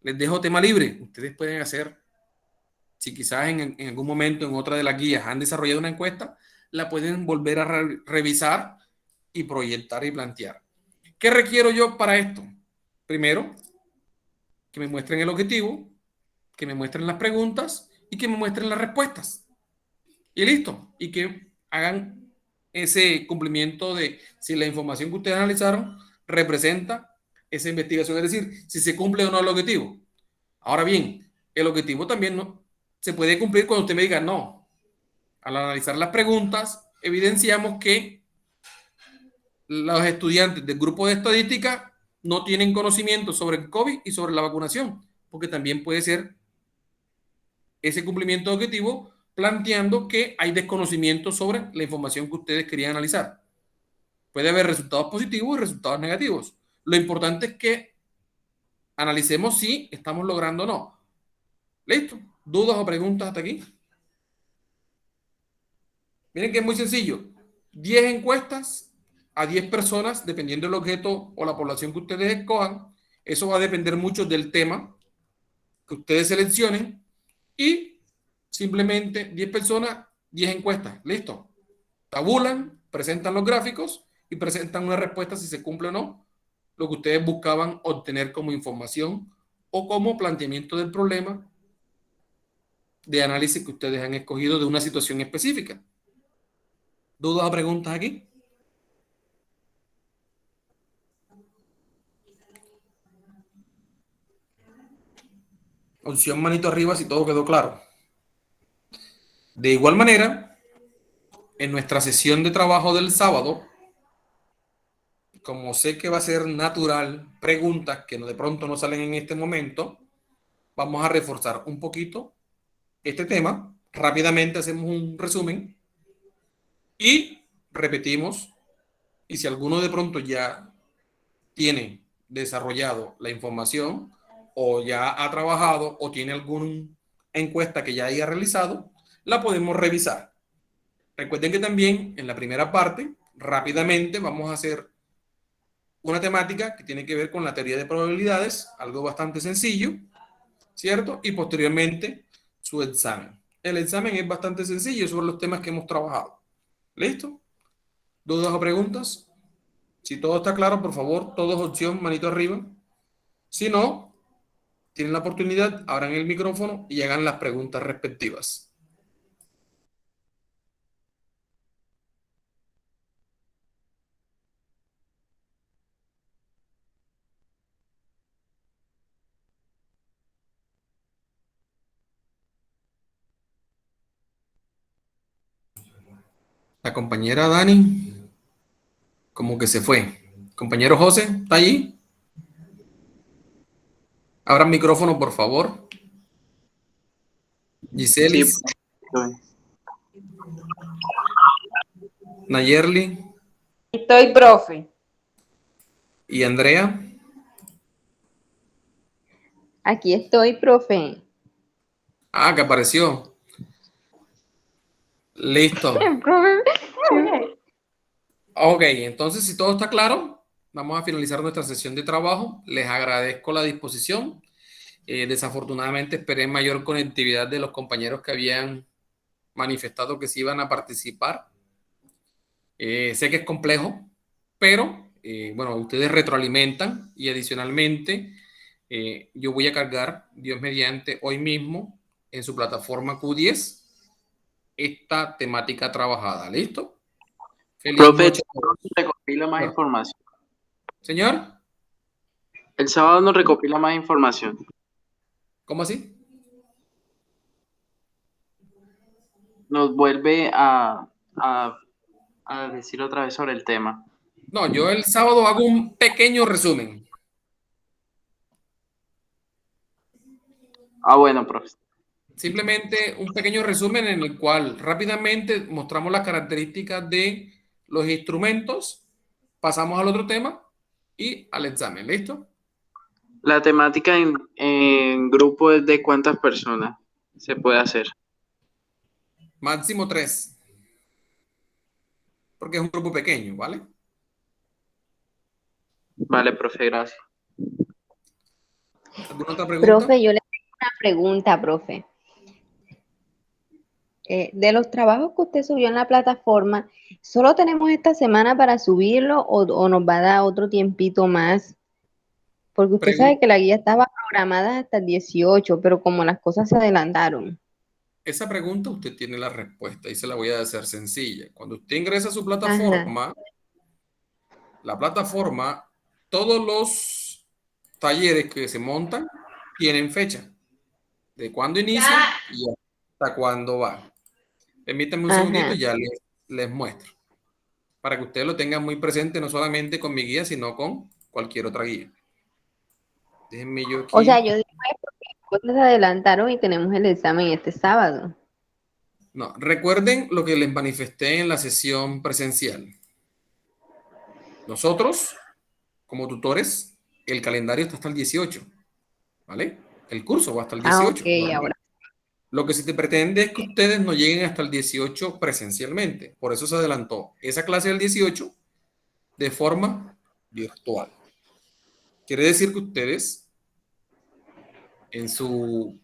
les dejo tema libre. Ustedes pueden hacer, si quizás en algún momento en otra de las guías han desarrollado una encuesta, la pueden volver a revisar y proyectar y plantear. ¿Qué requiero yo para esto? Primero, que me muestren el objetivo, que me muestren las preguntas y que me muestren las respuestas. Y listo. Y que hagan ese cumplimiento de si la información que ustedes analizaron representa esa investigación, es decir, si se cumple o no el objetivo. Ahora bien, el objetivo también no se puede cumplir cuando usted me diga no. Al analizar las preguntas, evidenciamos que los estudiantes del grupo de estadística no tienen conocimiento sobre el COVID y sobre la vacunación, porque también puede ser ese cumplimiento de objetivo planteando que hay desconocimiento sobre la información que ustedes querían analizar. Puede haber resultados positivos y resultados negativos. Lo importante es que analicemos si estamos logrando o no. ¿Listo? ¿Dudas o preguntas hasta aquí? Miren que es muy sencillo. 10 encuestas a 10 personas, dependiendo del objeto o la población que ustedes escojan. Eso va a depender mucho del tema que ustedes seleccionen. Y simplemente 10 personas, 10 encuestas. ¿Listo? Tabulan, presentan los gráficos y presentan una respuesta si se cumple o no lo que ustedes buscaban obtener como información o como planteamiento del problema de análisis que ustedes han escogido de una situación específica. ¿Dudas o preguntas aquí? Opción manito arriba si todo quedó claro. De igual manera, en nuestra sesión de trabajo del sábado, como sé que va a ser natural, preguntas que de pronto no salen en este momento, vamos a reforzar un poquito este tema. Rápidamente hacemos un resumen y repetimos. Y si alguno de pronto ya tiene desarrollado la información o ya ha trabajado o tiene alguna encuesta que ya haya realizado, la podemos revisar. Recuerden que también en la primera parte, rápidamente vamos a hacer una temática que tiene que ver con la teoría de probabilidades, algo bastante sencillo, ¿cierto? Y posteriormente su examen. El examen es bastante sencillo sobre los temas que hemos trabajado. ¿Listo? ¿Dudas o preguntas? Si todo está claro, por favor, todos opción, manito arriba. Si no, tienen la oportunidad, abran el micrófono y hagan las preguntas respectivas. La compañera Dani, como que se fue. Compañero José, ¿está allí? Abran micrófono, por favor. Sí, Giselis, Nayerli Estoy, profe. y Andrea. Aquí estoy, profe. Ah, que apareció. Listo. Profe. Ok, entonces si todo está claro, vamos a finalizar nuestra sesión de trabajo. Les agradezco la disposición. Desafortunadamente esperé mayor conectividad de los compañeros que habían manifestado que se iban a participar. Sé que es complejo, pero bueno, ustedes retroalimentan y adicionalmente yo voy a cargar, Dios mediante, hoy mismo en su plataforma Q10 esta temática trabajada. ¿Listo? Feliz profe, el noche. sábado nos recopila más información. Señor, El sábado nos recopila más información. ¿cómo así? Nos vuelve a decir otra vez sobre el tema. No, yo el sábado hago un pequeño resumen. Ah, bueno, profe. Simplemente un pequeño resumen en el cual rápidamente mostramos las características de los instrumentos, pasamos al otro tema y al examen. ¿Listo? La temática en grupo es de cuántas personas se puede hacer. Máximo 3, porque es un grupo pequeño, ¿vale? Vale, profe, gracias. ¿Alguna otra pregunta? Profe, yo le tengo una pregunta, profe. De los trabajos que usted subió en la plataforma, ¿solo tenemos esta semana para subirlo o nos va a dar otro tiempito más? Porque usted sabe que la guía estaba programada hasta el 18, pero como las cosas se adelantaron. Esa pregunta usted tiene la respuesta y se la voy a hacer sencilla. Cuando usted ingresa a su Ajá, plataforma, la plataforma, todos los talleres que se montan tienen fecha de cuándo inicia y hasta cuándo va. Permítanme un segundito ajá. y ya les muestro. Para que ustedes lo tengan muy presente, no solamente con mi guía, sino con cualquier otra guía. Déjenme yo O sea, aquí. yo digo es porque las cosas se adelantaron y tenemos el examen este sábado. No, recuerden lo que les manifesté en la sesión presencial. Nosotros, como tutores, el calendario está hasta el 18, ¿vale? El curso va hasta el 18. Ok, ahora. Lo que se te pretende es que ustedes no lleguen hasta el 18 presencialmente. Por eso se adelantó esa clase del 18 de forma virtual. Quiere decir que ustedes en su,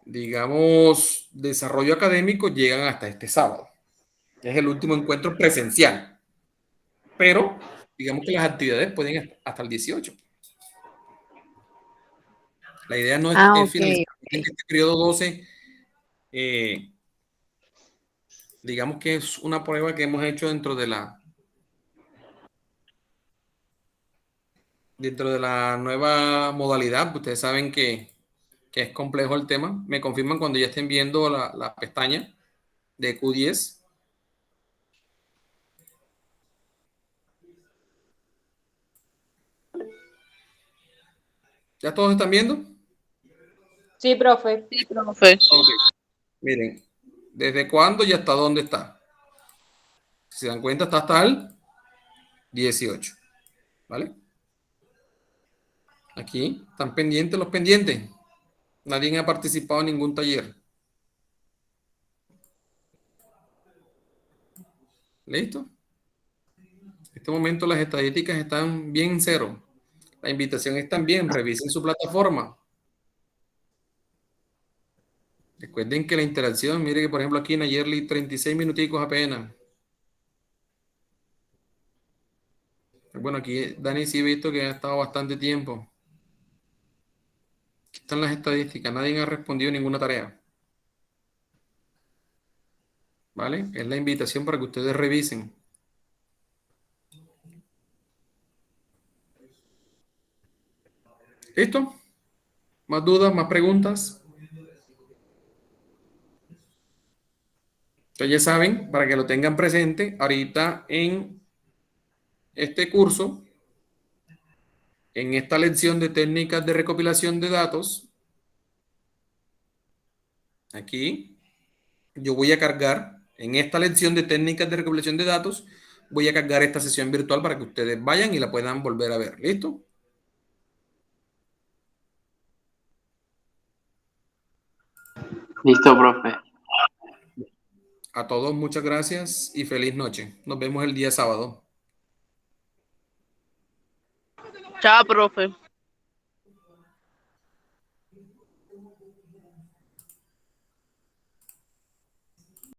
digamos, desarrollo académico llegan hasta este sábado. Es el último encuentro presencial. Pero, digamos que las actividades pueden ir hasta el 18. La idea no es Ok. finalizar en este periodo 12. Digamos que es una prueba que hemos hecho dentro de la nueva modalidad. Ustedes saben que es complejo el tema. Me confirman cuando ya estén viendo la pestaña de Q10. ¿Ya todos están viendo? Sí, profe. Ok. Miren, ¿desde cuándo y hasta dónde está? Si se dan cuenta, está hasta el 18. ¿Vale? Aquí están pendientes los pendientes. Nadie ha participado en ningún taller. ¿Listo? En este momento las estadísticas están bien en cero. La invitación está bien. Revisen su plataforma. Recuerden que la interacción, mire que por ejemplo aquí en Ayerly 36 minuticos apenas. Bueno, aquí Dani sí he visto que ha estado bastante tiempo. Aquí están las estadísticas. Nadie ha respondido ninguna tarea. ¿Vale? Es la invitación para que ustedes revisen. ¿Listo? ¿Más dudas? ¿Más preguntas? Entonces ya saben, para que lo tengan presente, ahorita en este curso, en esta lección de técnicas de recopilación de datos, aquí yo voy a cargar, en esta lección de técnicas de recopilación de datos, voy a cargar esta sesión virtual para que ustedes vayan y la puedan volver a ver. ¿Listo? Listo, profe. A todos muchas gracias y feliz noche. Nos vemos el día sábado. Chao, profe.